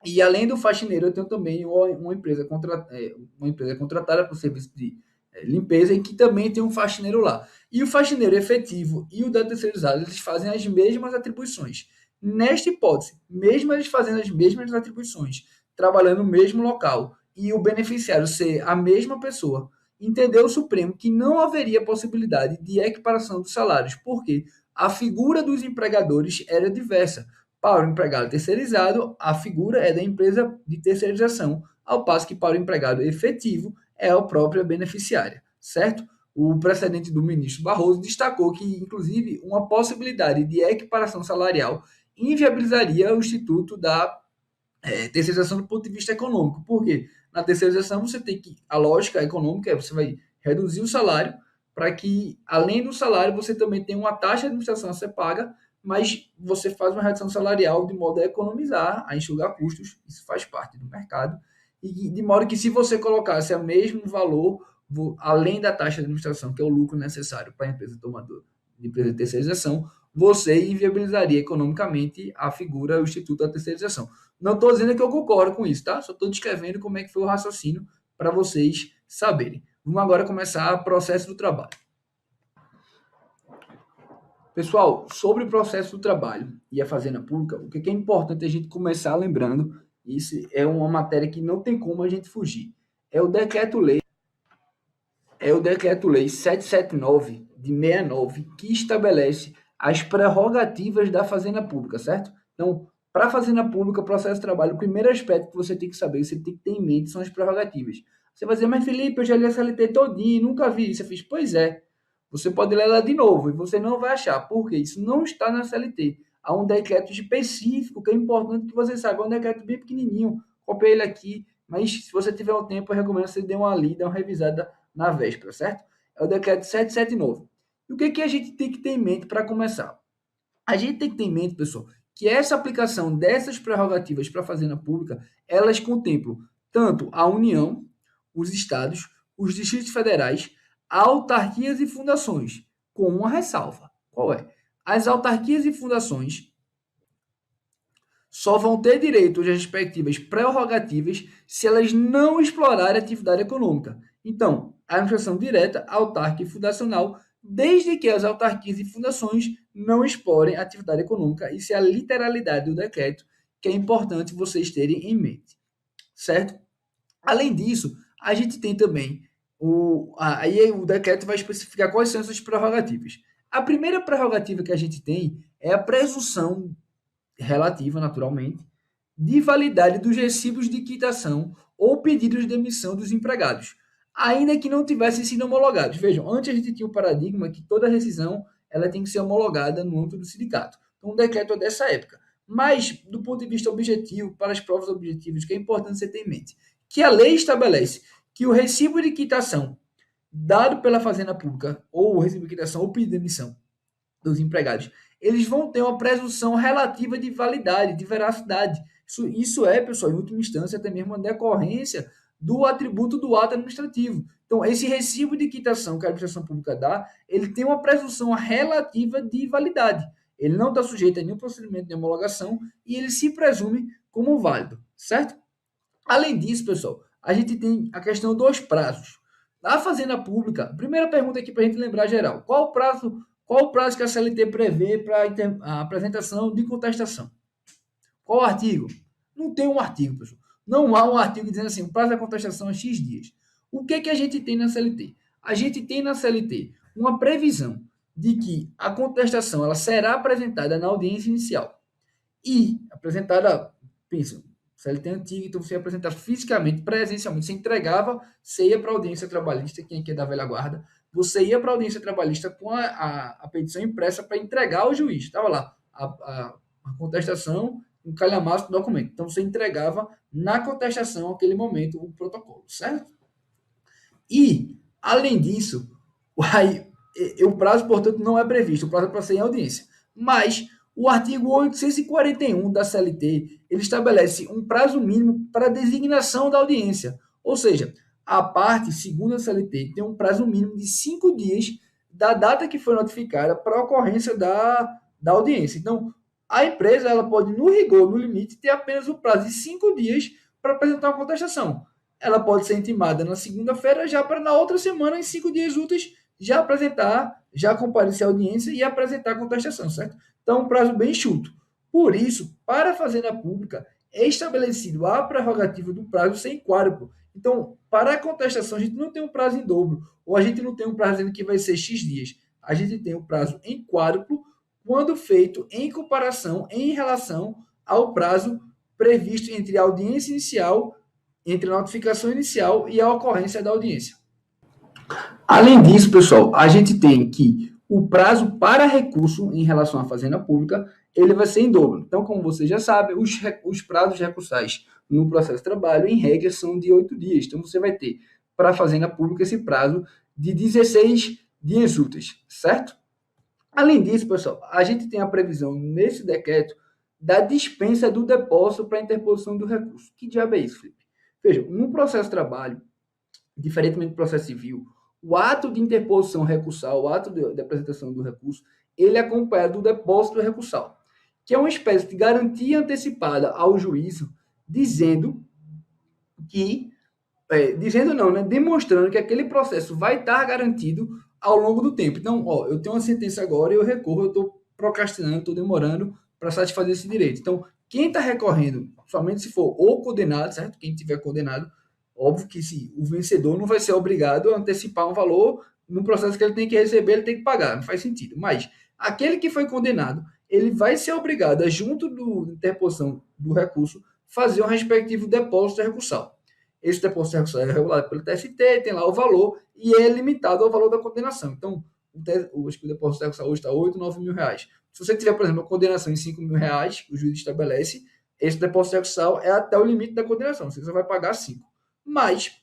e além do faxineiro eu tenho também uma empresa contratada para o serviço de limpeza e que também tem um faxineiro lá. E o faxineiro efetivo e o da terceirizado, eles fazem as mesmas atribuições. Nesta hipótese, mesmo eles fazendo as mesmas atribuições, trabalhando no mesmo local e o beneficiário ser a mesma pessoa, entendeu o Supremo que não haveria possibilidade de equiparação dos salários, porque a figura dos empregadores era diversa. Para o empregado terceirizado, a figura é da empresa de terceirização, ao passo que para o empregado efetivo é a própria beneficiária, certo? O precedente do ministro Barroso destacou que, inclusive, uma possibilidade de equiparação salarial inviabilizaria o instituto da terceirização do ponto de vista econômico. Por quê? Na terceirização você tem que, a lógica econômica é você vai reduzir o salário para que, além do salário, você também tenha uma taxa de administração a ser paga, mas você faz uma redução salarial de modo a economizar, a enxugar custos, isso faz parte do mercado, e de modo que se você colocasse o mesmo valor, além da taxa de administração, que é o lucro necessário para a empresa tomadora, de empresa de terceirização, você inviabilizaria economicamente a figura, o instituto da terceirização. Não estou dizendo que eu concordo com isso, tá? Só estou descrevendo como é que foi o raciocínio para vocês saberem. Vamos agora começar o processo do trabalho. Pessoal, sobre o processo do trabalho e a fazenda pública, o que é importante a gente começar lembrando, isso é uma matéria que não tem como a gente fugir. É o Decreto-Lei 779 de 69, que estabelece as prerrogativas da fazenda pública, certo? Então, para a Fazenda Pública, processo de trabalho, o primeiro aspecto que você tem que saber, você tem que ter em mente, são as prerrogativas. Você vai dizer, mas Felipe, eu já li a CLT todinho, nunca vi isso. Eu fiz, pois é, você pode ler ela de novo e você não vai achar. Por quê? Isso não está na CLT. Há um decreto específico que é importante que você saiba. É um decreto bem pequenininho. Copiei ele aqui, mas se você tiver um tempo, eu recomendo que você dê uma lida, uma revisada na véspera, certo? É o decreto 779. E o que a gente tem que ter em mente para começar? A gente tem que ter em mente, pessoal, que essa aplicação dessas prerrogativas para a Fazenda Pública, elas contemplam tanto a União, os estados, os distritos federais, autarquias e fundações, com uma ressalva. Qual é? As autarquias e fundações só vão ter direito às respectivas prerrogativas se elas não explorarem atividade econômica. Então, a administração direta, autárquica e fundacional, desde que as autarquias e fundações não explorem atividade econômica. Isso é a literalidade do decreto, que é importante vocês terem em mente, certo? Além disso, a gente tem também aí o decreto vai especificar quais são essas prerrogativas. A primeira prerrogativa que a gente tem é a presunção relativa, naturalmente, de validade dos recibos de quitação ou pedidos de demissão dos empregados, ainda que não tivessem sido homologados. Vejam, antes a gente tinha o paradigma que toda rescisão ela tem que ser homologada no âmbito do sindicato. Então, o decreto é dessa época. Mas, do ponto de vista objetivo, para as provas objetivas, que é importante você ter em mente, que a lei estabelece que o recibo de quitação dado pela Fazenda Pública, ou o recibo de quitação ou pedido de demissão dos empregados, eles vão ter uma presunção relativa de validade, de veracidade. Isso é, pessoal, em última instância, até mesmo uma decorrência do atributo do ato administrativo. Então, esse recibo de quitação que a administração pública dá, ele tem uma presunção relativa de validade. Ele não está sujeito a nenhum procedimento de homologação e ele se presume como válido, certo? Além disso, pessoal, a gente tem a questão dos prazos. Na Fazenda Pública, primeira pergunta aqui para a gente lembrar geral: qual o prazo que a CLT prevê para a apresentação de contestação? Qual o artigo? Não tem um artigo, pessoal. Não há um artigo dizendo assim, o prazo da contestação é X dias. O que a gente tem na CLT? A gente tem na CLT uma previsão de que a contestação ela será apresentada na audiência inicial. E apresentada, pensa, CLT antiga, então você ia apresentar fisicamente, presencialmente. Você entregava, você ia para a audiência trabalhista, quem aqui é da velha guarda, você ia para a audiência trabalhista com a petição impressa para entregar ao juiz. Estava lá a contestação, um calhamaço do documento. Então você entregava na contestação, naquele momento, o protocolo, certo? E, além disso, o prazo, portanto, não é previsto, o prazo é para ser em audiência. Mas o artigo 841 da CLT, ele estabelece um prazo mínimo para designação da audiência. Ou seja, a parte, segundo a CLT, tem um prazo mínimo de 5 dias da data que foi notificada para a ocorrência da audiência. Então, a empresa ela pode, no rigor, no limite, ter apenas o prazo de 5 dias para apresentar uma contestação. Ela pode ser intimada na segunda-feira, já para na outra semana, em 5 dias úteis, já apresentar, já comparecer à audiência e apresentar a contestação, certo? Então, um prazo bem enxuto. Por isso, para a Fazenda Pública, é estabelecido a prerrogativa do prazo sem quádruplo. Então, para a contestação, a gente não tem um prazo em dobro, ou a gente não tem um prazo dizendo que vai ser X dias. A gente tem um prazo em quádruplo quando feito em comparação, em relação ao prazo previsto entre a audiência inicial, entre a notificação inicial e a ocorrência da audiência. Além disso, pessoal, a gente tem que o prazo para recurso em relação à Fazenda Pública, ele vai ser em dobro. Então, como vocês já sabem, os prazos recursais no processo de trabalho, em regra, são de 8 dias. Então, você vai ter para a Fazenda Pública esse prazo de 16 dias úteis, certo? Além disso, pessoal, a gente tem a previsão nesse decreto da dispensa do depósito para interposição do recurso. Que diabo é isso, Felipe? Veja, no processo de trabalho, diferentemente do processo civil, o ato de interposição recursal, o ato de apresentação do recurso, ele é acompanhado do depósito recursal, que é uma espécie de garantia antecipada ao juízo, dizendo que, dizendo não, né, demonstrando que aquele processo vai estar garantido ao longo do tempo. Então, eu tenho uma sentença agora e eu recorro, eu estou procrastinando, estou demorando para satisfazer esse direito. Então, quem está recorrendo, somente se for ou condenado, certo? Quem tiver condenado, óbvio que se o vencedor não vai ser obrigado a antecipar um valor no processo que ele tem que receber, ele tem que pagar, não faz sentido. Mas aquele que foi condenado, ele vai ser obrigado a, junto da interposição do recurso, fazer um respectivo depósito recursal. Esse depósito recursal é regulado pelo TST, tem lá o valor e é limitado ao valor da condenação. Então, acho que o depósito recursal hoje está 8, 9 mil reais. Se você tiver, por exemplo, uma condenação em 5 mil reais, o juiz estabelece, esse depósito recursal é até o limite da condenação, você só vai pagar 5. Mas,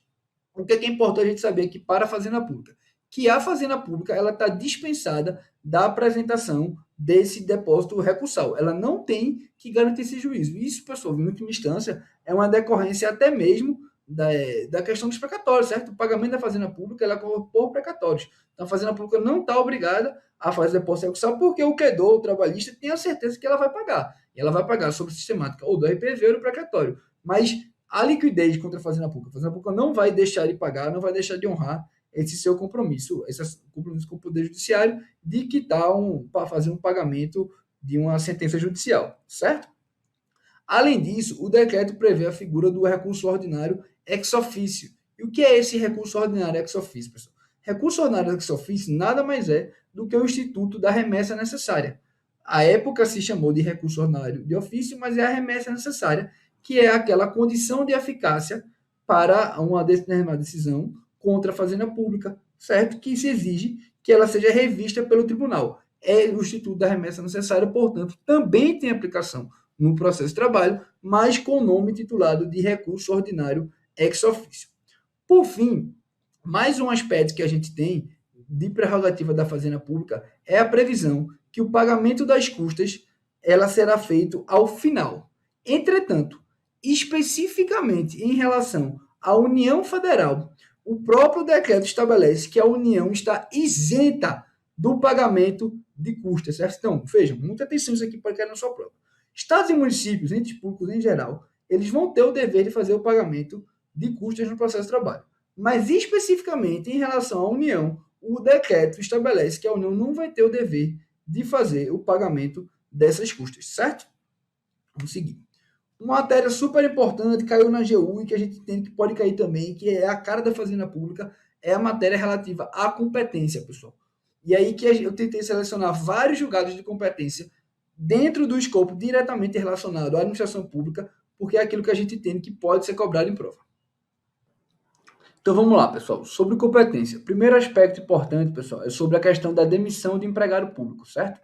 o que é importante a gente saber aqui para a Fazenda Pública? Que a Fazenda Pública ela está dispensada da apresentação desse depósito recursal. Ela não tem que garantir esse juízo. Isso, pessoal, em última instância, é uma decorrência até mesmo da questão dos precatórios, certo? O pagamento da Fazenda Pública ela é por precatórios. Então, a Fazenda Pública não está obrigada a fazer depósito recursal porque o credor, o trabalhista, tem a certeza que ela vai pagar. E ela vai pagar sobre sistemática ou do RPV ou do precatório. Mas a liquidez contra a Fazenda Pública não vai deixar de pagar, não vai deixar de honrar esse seu compromisso, esse compromisso com o Poder Judiciário de quitar para fazer um pagamento de uma sentença judicial, certo? Além disso, o decreto prevê a figura do recurso ordinário ex officio. E o que é esse recurso ordinário ex officio, pessoal? Recurso ordinário ex officio nada mais é do que o instituto da remessa necessária. À época se chamou de recurso ordinário de ofício, mas é a remessa necessária, que é aquela condição de eficácia para uma determinada decisão contra a Fazenda Pública, certo? Que se exige que ela seja revista pelo tribunal. É o instituto da remessa necessária, portanto, também tem aplicação no processo de trabalho, mas com o nome titulado de recurso ordinário ex officio. Por fim, mais um aspecto que a gente tem de prerrogativa da Fazenda Pública é a previsão que o pagamento das custas ela será feito ao final. Entretanto, especificamente em relação à União Federal, o próprio decreto estabelece que a União está isenta do pagamento de custas, certo? Então, vejam, muita atenção isso aqui para cair na sua prova. Estados e municípios, entes públicos em geral, eles vão ter o dever de fazer o pagamento de custas no processo de trabalho. Mas, especificamente em relação à União, o decreto estabelece que a União não vai ter o dever de fazer o pagamento dessas custas, certo? Vamos seguir. Uma matéria super importante caiu na AGU e que a gente tem que pode cair também, que é a cara da Fazenda Pública, é a matéria relativa à competência, pessoal. E aí que eu tentei selecionar vários julgados de competência dentro do escopo diretamente relacionado à administração pública, porque é aquilo que a gente tem que pode ser cobrado em prova. Então vamos lá, pessoal. Sobre competência. Primeiro aspecto importante, pessoal, é sobre a questão da demissão de empregado público, certo?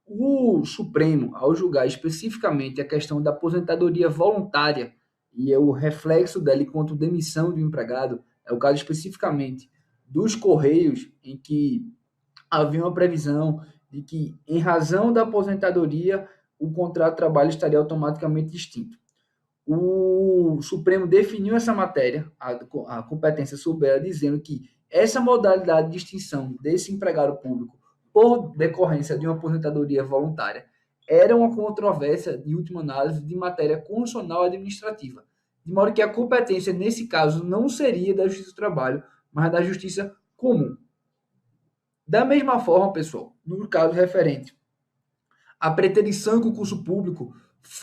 O Supremo, ao julgar especificamente a questão da aposentadoria voluntária e o reflexo dela enquanto demissão de um empregado, é o caso especificamente dos Correios, em que havia uma previsão de que, em razão da aposentadoria, o contrato de trabalho estaria automaticamente extinto. O Supremo definiu essa matéria, a competência sobre ela, dizendo que essa modalidade de extinção desse empregado público por decorrência de uma aposentadoria voluntária era uma controvérsia, de última análise, de matéria constitucional administrativa, de modo que a competência, nesse caso, não seria da Justiça do Trabalho, mas da Justiça Comum. Da mesma forma, pessoal, no caso referente à preterição em concurso público,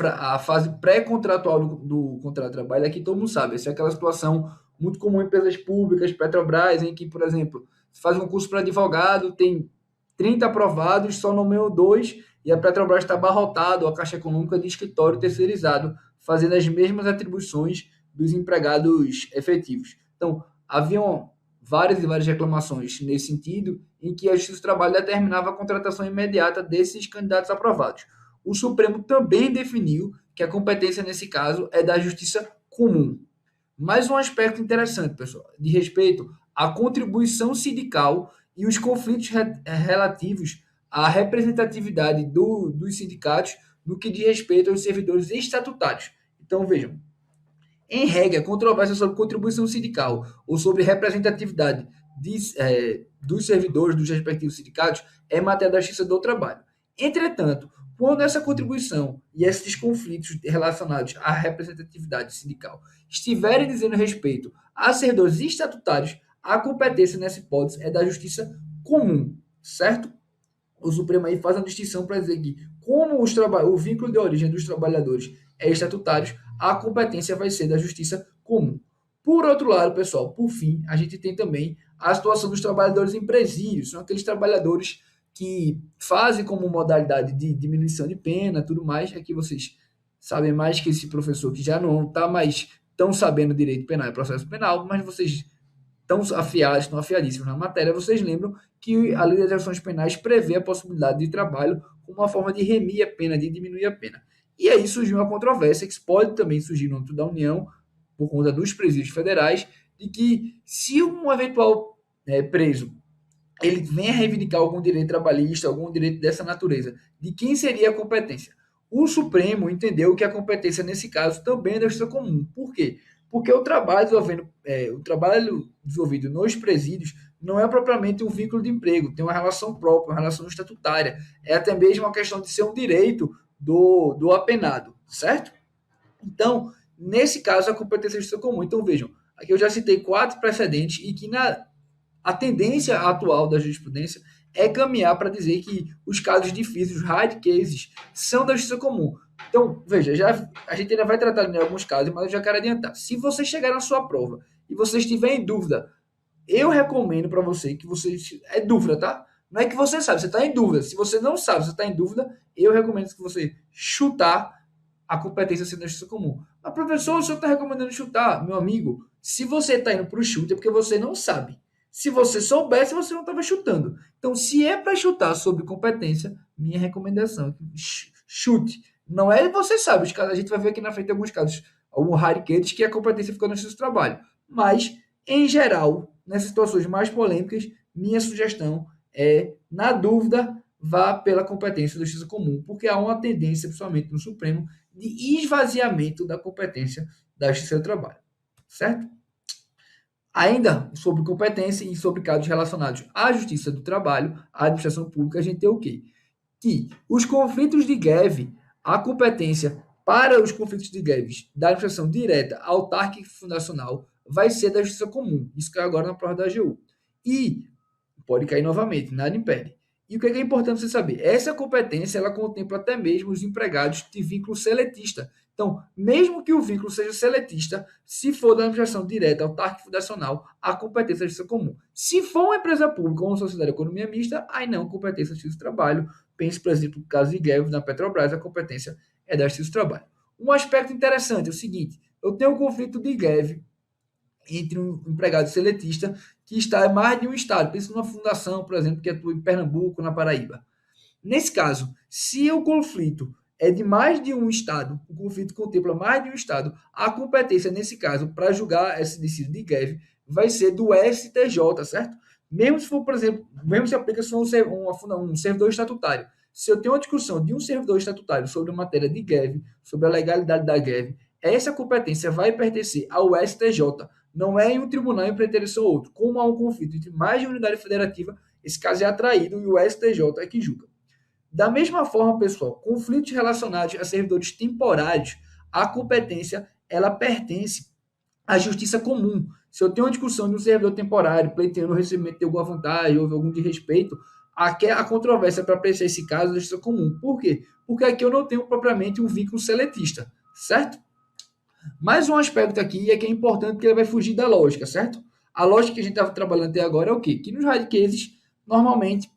a fase pré-contratual do contrato de trabalho, aqui todo mundo sabe, essa é aquela situação muito comum em empresas públicas, Petrobras, em que, por exemplo, se faz um concurso para advogado, tem 30 aprovados, só nomeiam 2, e a Petrobras está abarrotada, ou a Caixa Econômica de escritório terceirizado, fazendo as mesmas atribuições dos empregados efetivos. Então, haviam várias e várias reclamações nesse sentido, em que a Justiça do Trabalho determinava a contratação imediata desses candidatos aprovados. O Supremo também definiu que a competência nesse caso é da Justiça Comum. Mais um aspecto interessante, pessoal, de respeito à contribuição sindical e os conflitos relativos à representatividade dos sindicatos no que diz respeito aos servidores estatutários. Então, vejam, em regra, controvérsia sobre contribuição sindical ou sobre representatividade dos servidores dos respectivos sindicatos é matéria da Justiça do Trabalho. Entretanto, quando essa contribuição e esses conflitos relacionados à representatividade sindical estiverem dizendo respeito a servidores estatutários, a competência nessa hipótese é da Justiça Comum, certo? O Supremo aí faz uma distinção para dizer que, como o vínculo de origem dos trabalhadores é estatutário, a competência vai ser da Justiça Comum. Por outro lado, pessoal, por fim, a gente tem também a situação dos trabalhadores em presídios, são aqueles trabalhadores que fazem como modalidade de diminuição de pena, tudo mais. Aqui vocês sabem mais que esse professor que já não está mais tão sabendo direito penal e processo penal, mas vocês estão afiados, estão afiadíssimos na matéria, vocês lembram que a lei das ações penais prevê a possibilidade de trabalho como uma forma de remir a pena, de diminuir a pena. E aí surgiu uma controvérsia que pode também surgir no âmbito da União, por conta dos presídios federais, de que se um eventual preso ele vem a reivindicar algum direito trabalhista, algum direito dessa natureza, de quem seria a competência? O Supremo entendeu que a competência, nesse caso, também é da justiça comum. Por quê? Porque o trabalho desenvolvido nos presídios não é propriamente um vínculo de emprego, tem uma relação própria, uma relação estatutária. É até mesmo uma questão de ser um direito do apenado, certo? Então, nesse caso, a competência é justiça comum. Então, vejam, aqui eu já citei 4 precedentes e que a tendência atual da jurisprudência é caminhar para dizer que os casos difíceis, os hard cases, são da justiça comum. Então, veja, a gente ainda vai tratar em alguns casos, mas eu já quero adiantar. Se você chegar na sua prova e você estiver em dúvida, eu recomendo para você que você... É dúvida, tá? Não é que você sabe, você está em dúvida. Se você não sabe, você está em dúvida, eu recomendo que você chutar a competência sendo da justiça comum. Mas, professor, o senhor está recomendando chutar? Meu amigo, se você está indo para o chute é porque você não sabe. Se você soubesse, você não estava chutando. Então, se é para chutar sobre competência, minha recomendação é que chute. Não é você sabe. Os casos, a gente vai ver aqui na frente alguns casos, alguns rariquetes que a competência ficou no seu trabalho. Mas, em geral, nessas situações mais polêmicas, minha sugestão é, na dúvida, vá pela competência da justiça comum, porque há uma tendência, principalmente no Supremo, de esvaziamento da competência da justiça do trabalho. Certo? Ainda sobre competência e sobre casos relacionados à justiça do trabalho, à administração pública, a gente tem o quê? Que os conflitos de greve, a competência para os conflitos de greves da administração direta, autárquica e fundacional vai ser da justiça comum. Isso cai agora na prova da AGU. E pode cair novamente, nada impede. E o que é importante você saber? Essa competência ela contempla até mesmo os empregados de vínculo seletista. Então, mesmo que o vínculo seja seletista, se for da administração direta, autárquica e fundacional, a competência é justiça comum. Se for uma empresa pública ou uma sociedade de economia mista, aí não, competência é justiça do trabalho. Pense, por exemplo, no caso de greve na Petrobras, a competência é da justiça do trabalho. Um aspecto interessante é o seguinte: eu tenho um conflito de greve entre um empregado seletista que está em mais de um estado. Pensa numa fundação, por exemplo, que atua em Pernambuco, na Paraíba. Nesse caso, se o conflito é de mais de um estado, o conflito contempla mais de um estado, a competência, nesse caso, para julgar esse decídio de greve, vai ser do STJ, certo? Mesmo se for, por exemplo, mesmo se aplica se um servidor estatutário. Se eu tenho uma discussão de um servidor estatutário sobre a matéria de greve, sobre a legalidade da greve, essa competência vai pertencer ao STJ, não é em um tribunal em preterição ou outro. Como há um conflito entre mais de uma unidade federativa, esse caso é atraído e o STJ é que julga. Da mesma forma, pessoal, conflitos relacionados a servidores temporários, a competência ela pertence à justiça comum. Se eu tenho uma discussão de um servidor temporário pleiteando o recebimento de alguma vantagem, houve algum desrespeito, a controvérsia para apreciar esse caso é da justiça comum. Por quê? Porque aqui eu não tenho propriamente um vínculo seletista, certo? Mais um aspecto aqui é que é importante porque ele vai fugir da lógica, certo? A lógica que a gente estava trabalhando até agora é o quê? Que nos hard cases, normalmente,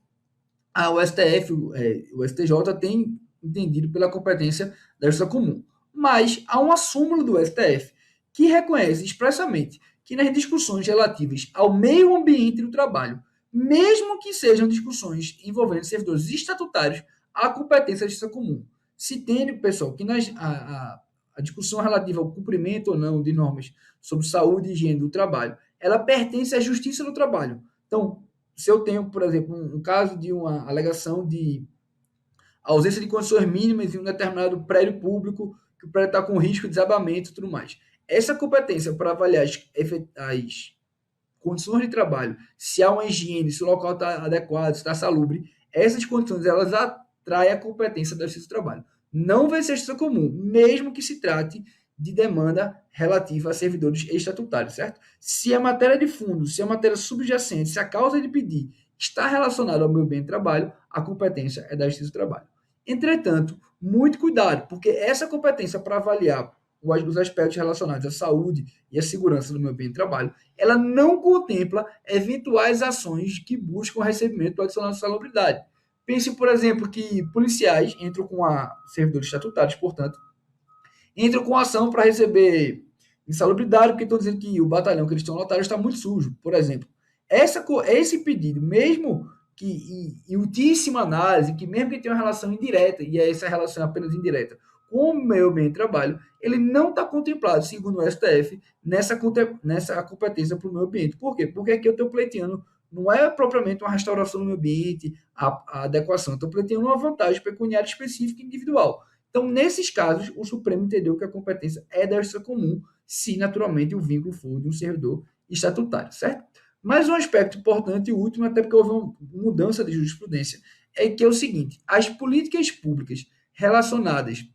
o STF, o STJ tem entendido pela competência da justiça comum. Mas há uma súmula do STF que reconhece expressamente que nas discussões relativas ao meio ambiente do trabalho, mesmo que sejam discussões envolvendo servidores estatutários, a competência da justiça comum. Se tem, pessoal, que a discussão relativa ao cumprimento ou não de normas sobre saúde e higiene do trabalho, ela pertence à justiça do trabalho. Então, se eu tenho, por exemplo, um caso de uma alegação de ausência de condições mínimas em um determinado prédio público, que o prédio está com risco de desabamento e tudo mais. Essa competência para avaliar as condições de trabalho, se há uma higiene, se o local está adequado, se está salubre, essas condições elas atraem a competência da justiça do trabalho. Não vai ser justiça comum, mesmo que se trate de demanda relativa a servidores estatutários, certo? Se a matéria de fundo, se a matéria subjacente, se a causa de pedir está relacionada ao meu bem de trabalho, a competência é da Justiça do Trabalho. Entretanto, muito cuidado, porque essa competência para avaliar os aspectos relacionados à saúde e à segurança do meu bem de trabalho, ela não contempla eventuais ações que buscam recebimento adicional de salubridade. Pense, por exemplo, que policiais entram com a servidores estatutários, portanto, entram com ação para receber insalubridade, porque estão dizendo que o batalhão que eles estão lotados está muito sujo, por exemplo. Esse pedido, mesmo que em ultíssima análise, que mesmo que tenha uma relação indireta, e essa relação é apenas indireta, com o meio ambiente de trabalho, ele não está contemplado, segundo o STF, nessa competência para o meio ambiente. Por quê? Porque aqui eu estou pleiteando, não é propriamente uma restauração do meio ambiente, a adequação, estou pleiteando uma vantagem pecuniária específica e individual. Então, nesses casos, o Supremo entendeu que a competência é da justiça comum, se naturalmente o vínculo for de um servidor estatutário, certo? Mas um aspecto importante e último, até porque houve uma mudança de jurisprudência, é que é o seguinte: as políticas públicas relacionadas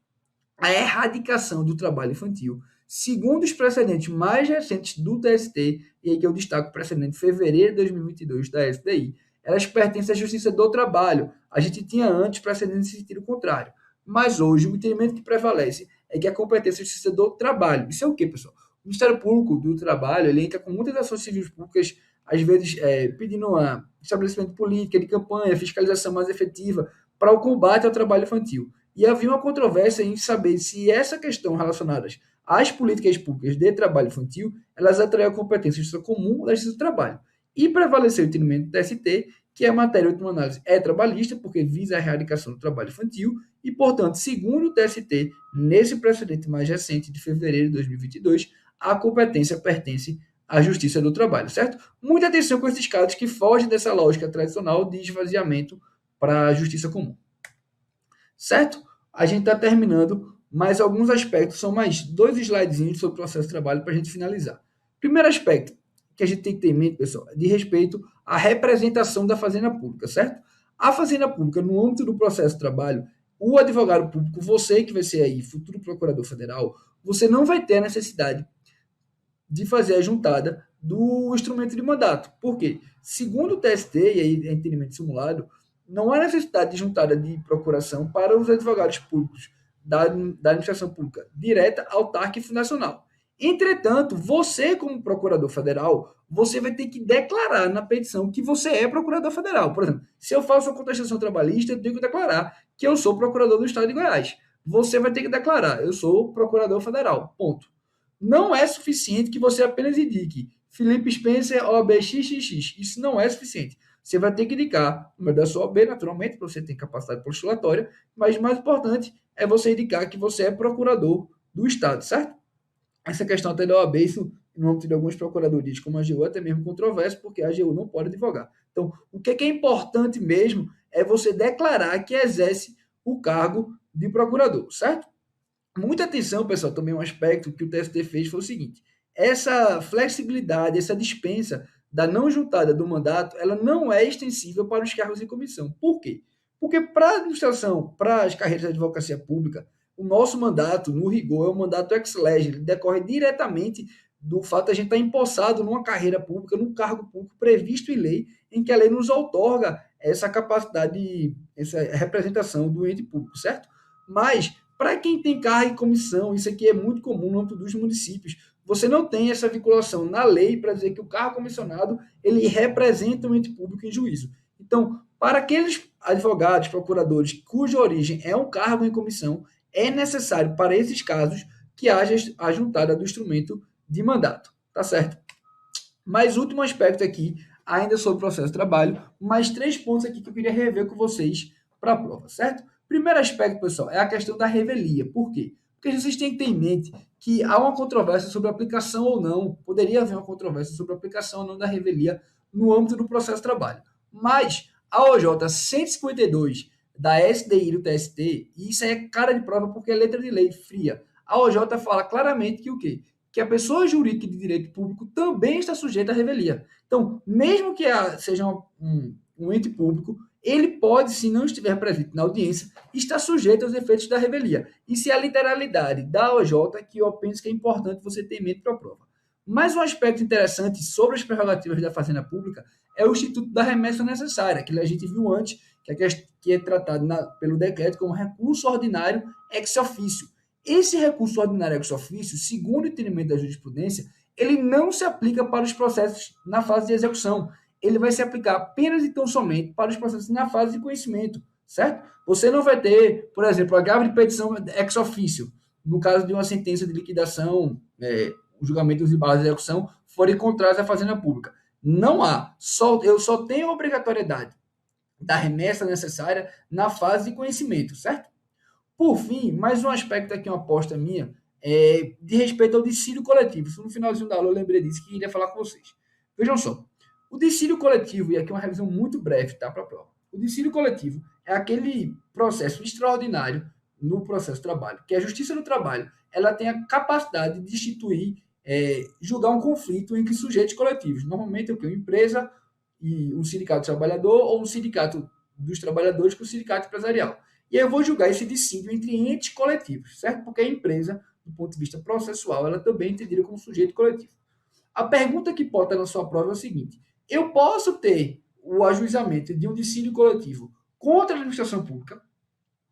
à erradicação do trabalho infantil, segundo os precedentes mais recentes do TST, e aí que eu destaco o precedente de fevereiro de 2022 da SDI, elas pertencem à Justiça do Trabalho. A gente tinha antes precedentes em sentido contrário. Mas hoje o entendimento que prevalece é que a competência é a Justiça do Trabalho. Isso é o quê, pessoal? O Ministério Público do Trabalho ele entra com muitas ações civis públicas, às vezes pedindo um estabelecimento de política, de campanha, fiscalização mais efetiva para o combate ao trabalho infantil. E havia uma controvérsia em saber se essa questão relacionada às políticas públicas de trabalho infantil, elas atraem a competência da Justiça Comum da Justiça do Trabalho. E prevaleceu o entendimento do TST, que a matéria de última análise é trabalhista, porque visa a erradicação do trabalho infantil, e, portanto, segundo o TST, nesse precedente mais recente de fevereiro de 2022, a competência pertence à Justiça do Trabalho, certo? Muita atenção com esses casos que fogem dessa lógica tradicional de esvaziamento para a Justiça Comum. Certo? A gente está terminando, mas alguns aspectos, são mais 2 slidezinhos sobre o processo de trabalho para a gente finalizar. Primeiro aspecto que a gente tem que ter em mente, pessoal, é de respeito à representação da Fazenda Pública, certo? A Fazenda Pública, no âmbito do processo de trabalho, o advogado público, você que vai ser aí futuro procurador federal, você não vai ter a necessidade de fazer a juntada do instrumento de mandato. Por quê? Segundo o TST, e aí é entendimento simulado, não há necessidade de juntada de procuração para os advogados públicos da administração pública direta, autárquica e fundacional. Entretanto, você, como procurador federal, você vai ter que declarar na petição que você é procurador federal. Por exemplo, se eu faço uma contestação trabalhista, eu tenho que declarar que eu sou procurador do Estado de Goiás. Você vai ter que declarar, eu sou procurador federal. Ponto. Não é suficiente que você apenas indique Felipe Spencer, OAB XXX. Isso não é suficiente. Você vai ter que indicar o número da sua OAB, naturalmente, porque você tem capacidade postulatória, mas mais importante é você indicar que você é procurador do Estado, certo? Essa questão até da OAB, isso no âmbito de algumas procuradorias, como a AGU, até mesmo controverso, porque a AGU não pode advogar. Então, o que é importante mesmo é você declarar que exerce o cargo de procurador, certo? Muita atenção, pessoal, também um aspecto que o TST fez foi o seguinte: essa flexibilidade, essa dispensa da não juntada do mandato, ela não é extensível para os cargos em comissão. Por quê? Porque para a administração, para as carreiras de advocacia pública, o nosso mandato, no rigor, é um mandato ex lege, ele decorre diretamente do fato de a gente estar empossado numa carreira pública, num cargo público previsto em lei, em que a lei nos outorga essa capacidade, essa representação do ente público, certo? Mas para quem tem cargo em comissão, isso aqui é muito comum no âmbito dos municípios. Você não tem essa vinculação na lei para dizer que o cargo comissionado ele representa um ente público em juízo. Então, para aqueles advogados, procuradores cuja origem é um cargo em comissão, é necessário para esses casos que haja a juntada do instrumento de mandato, tá certo? Mais último aspecto aqui, ainda sobre o processo de trabalho, mais 3 pontos aqui que eu queria rever com vocês para a prova, certo? Primeiro aspecto, pessoal, é a questão da revelia. Por quê? Porque vocês têm que ter em mente que há uma controvérsia sobre a aplicação ou não, poderia haver uma controvérsia sobre a aplicação ou não da revelia no âmbito do processo de trabalho. Mas a OJ 152 da SDI do TST, e isso é cara de prova porque é letra de lei fria, a OJ fala claramente que o quê? Que a pessoa jurídica de direito público também está sujeita à revelia. Então, mesmo que seja um ente público, ele pode, se não estiver presente na audiência, estar sujeito aos efeitos da revelia. Isso é a literalidade da OJ que eu penso que é importante você ter em mente para a prova. Mais um aspecto interessante sobre as prerrogativas da Fazenda Pública é o Instituto da Remessa Necessária, que a gente viu antes, que é tratado pelo decreto como recurso ordinário ex officio. Esse recurso ordinário ex officio, segundo o entendimento da jurisprudência, ele não se aplica para os processos na fase de execução. ele vai se aplicar apenas e tão somente para os processos na fase de conhecimento, certo? Você não vai ter, por exemplo, agravo de petição ex officio, no caso de uma sentença de liquidação, o julgamento dos embargos de execução forem contrários à fazenda pública. Não há. Eu só tenho a obrigatoriedade da remessa necessária na fase de conhecimento, certo? Por fim, mais um aspecto aqui, uma aposta minha, de respeito ao dissídio coletivo. No finalzinho da aula eu lembrei disso que iria falar com vocês. Vejam só, o dissídio coletivo, e aqui uma revisão muito breve, tá, para a prova. O dissídio coletivo é aquele processo extraordinário no processo de trabalho, que a Justiça do Trabalho ela tem a capacidade de instituir, julgar um conflito entre sujeitos coletivos. Normalmente é o que? Uma empresa e um sindicato de trabalhador ou um sindicato dos trabalhadores com o sindicato empresarial. E aí eu vou julgar esse dissídio entre entes coletivos, certo? Porque a empresa, do ponto de vista processual, ela também é entendida como sujeito coletivo. A pergunta que pode estar na sua prova é o seguinte: eu posso ter o ajuizamento de um dissídio coletivo contra a administração pública?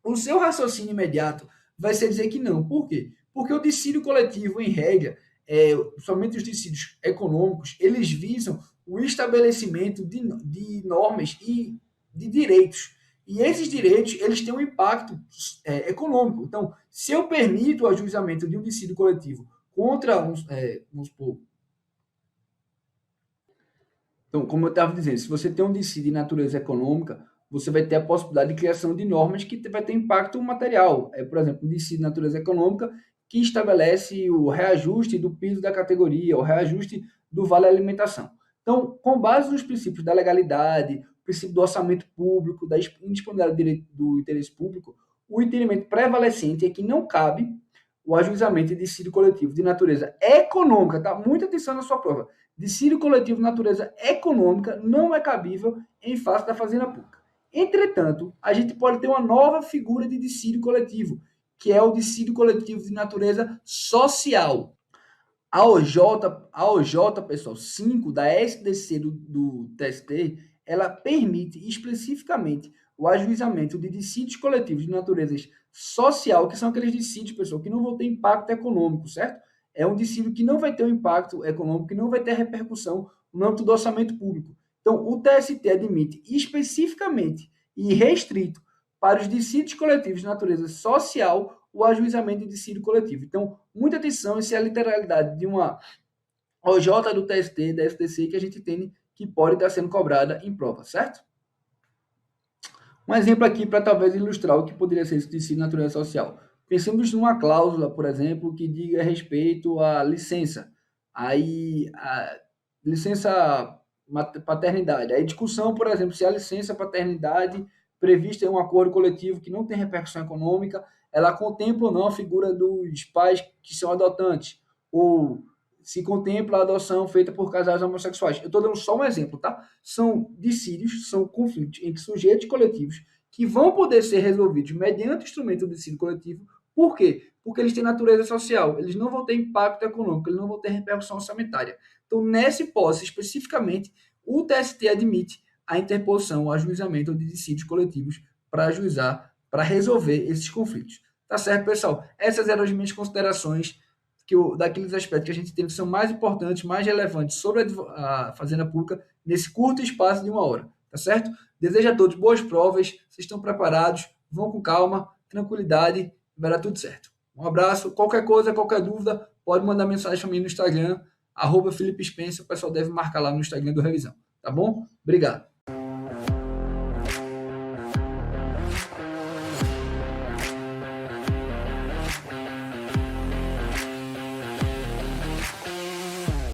O seu raciocínio imediato vai ser dizer que não. Por quê? Porque o dissídio coletivo, em regra, somente os dissídios econômicos, eles visam o estabelecimento de normas e de direitos. E esses direitos, eles têm um impacto econômico. Então, se eu permito o ajuizamento de um dissídio coletivo contra, vamos supor, então, como eu estava dizendo, se você tem um dissídio de natureza econômica, você vai ter a possibilidade de criação de normas que vai ter impacto material. Por exemplo, um dissídio de natureza econômica que estabelece o reajuste do piso da categoria, o reajuste do vale alimentação. Então, com base nos princípios da legalidade, princípio do orçamento público, da indisponibilidade do interesse público, o entendimento prevalecente é que não cabe o ajuizamento de dissídio coletivo de natureza econômica, tá? Muita atenção na sua prova. Dissídio coletivo de natureza econômica não é cabível em face da fazenda pública. Entretanto, a gente pode ter uma nova figura de dissídio coletivo, que é o dissídio coletivo de natureza social. A OJ, pessoal, 5 da SDC do TST, ela permite especificamente o ajuizamento de dissídios coletivos de natureza social, que são aqueles dissídios, pessoal, que não vão ter impacto econômico, certo? É um dissídio que não vai ter um impacto econômico, que não vai ter repercussão no âmbito do orçamento público. Então, o TST admite especificamente e restrito para os dissídios coletivos de natureza social o ajuizamento de dissídio coletivo. Então, muita atenção, essa é a literalidade de uma OJ do TST, da STC, que a gente tem que pode estar sendo cobrada em prova, certo? Um exemplo aqui para talvez ilustrar o que poderia ser esse dissídio de natureza social. Pensemos numa cláusula, por exemplo, que diga respeito à licença. Aí, a licença paternidade. Aí, discussão, por exemplo, se a licença paternidade prevista em um acordo coletivo que não tem repercussão econômica, ela contempla ou não a figura dos pais que são adotantes, ou se contempla a adoção feita por casais homossexuais. Eu estou dando só um exemplo, tá? São dissídios, são conflitos entre sujeitos coletivos que vão poder ser resolvidos mediante o instrumento do dissídio coletivo. Por quê? Porque eles têm natureza social, eles não vão ter impacto econômico, eles não vão ter repercussão orçamentária. Então, nessa hipótese, especificamente, o TST admite a interposição, o ajuizamento de dissídios coletivos para ajuizar, para resolver esses conflitos. Tá certo, pessoal? Essas eram as minhas considerações daqueles aspectos que a gente tem que são mais importantes, mais relevantes sobre a fazenda pública nesse curto espaço de 1 hora. Tá certo? Desejo a todos boas provas, vocês estão preparados, vão com calma, tranquilidade, vai dar tudo certo. Um abraço, qualquer coisa, qualquer dúvida, pode mandar mensagem para mim no Instagram, @Felipe Spencer, o pessoal deve marcar lá no Instagram do Revisão. Tá bom? Obrigado.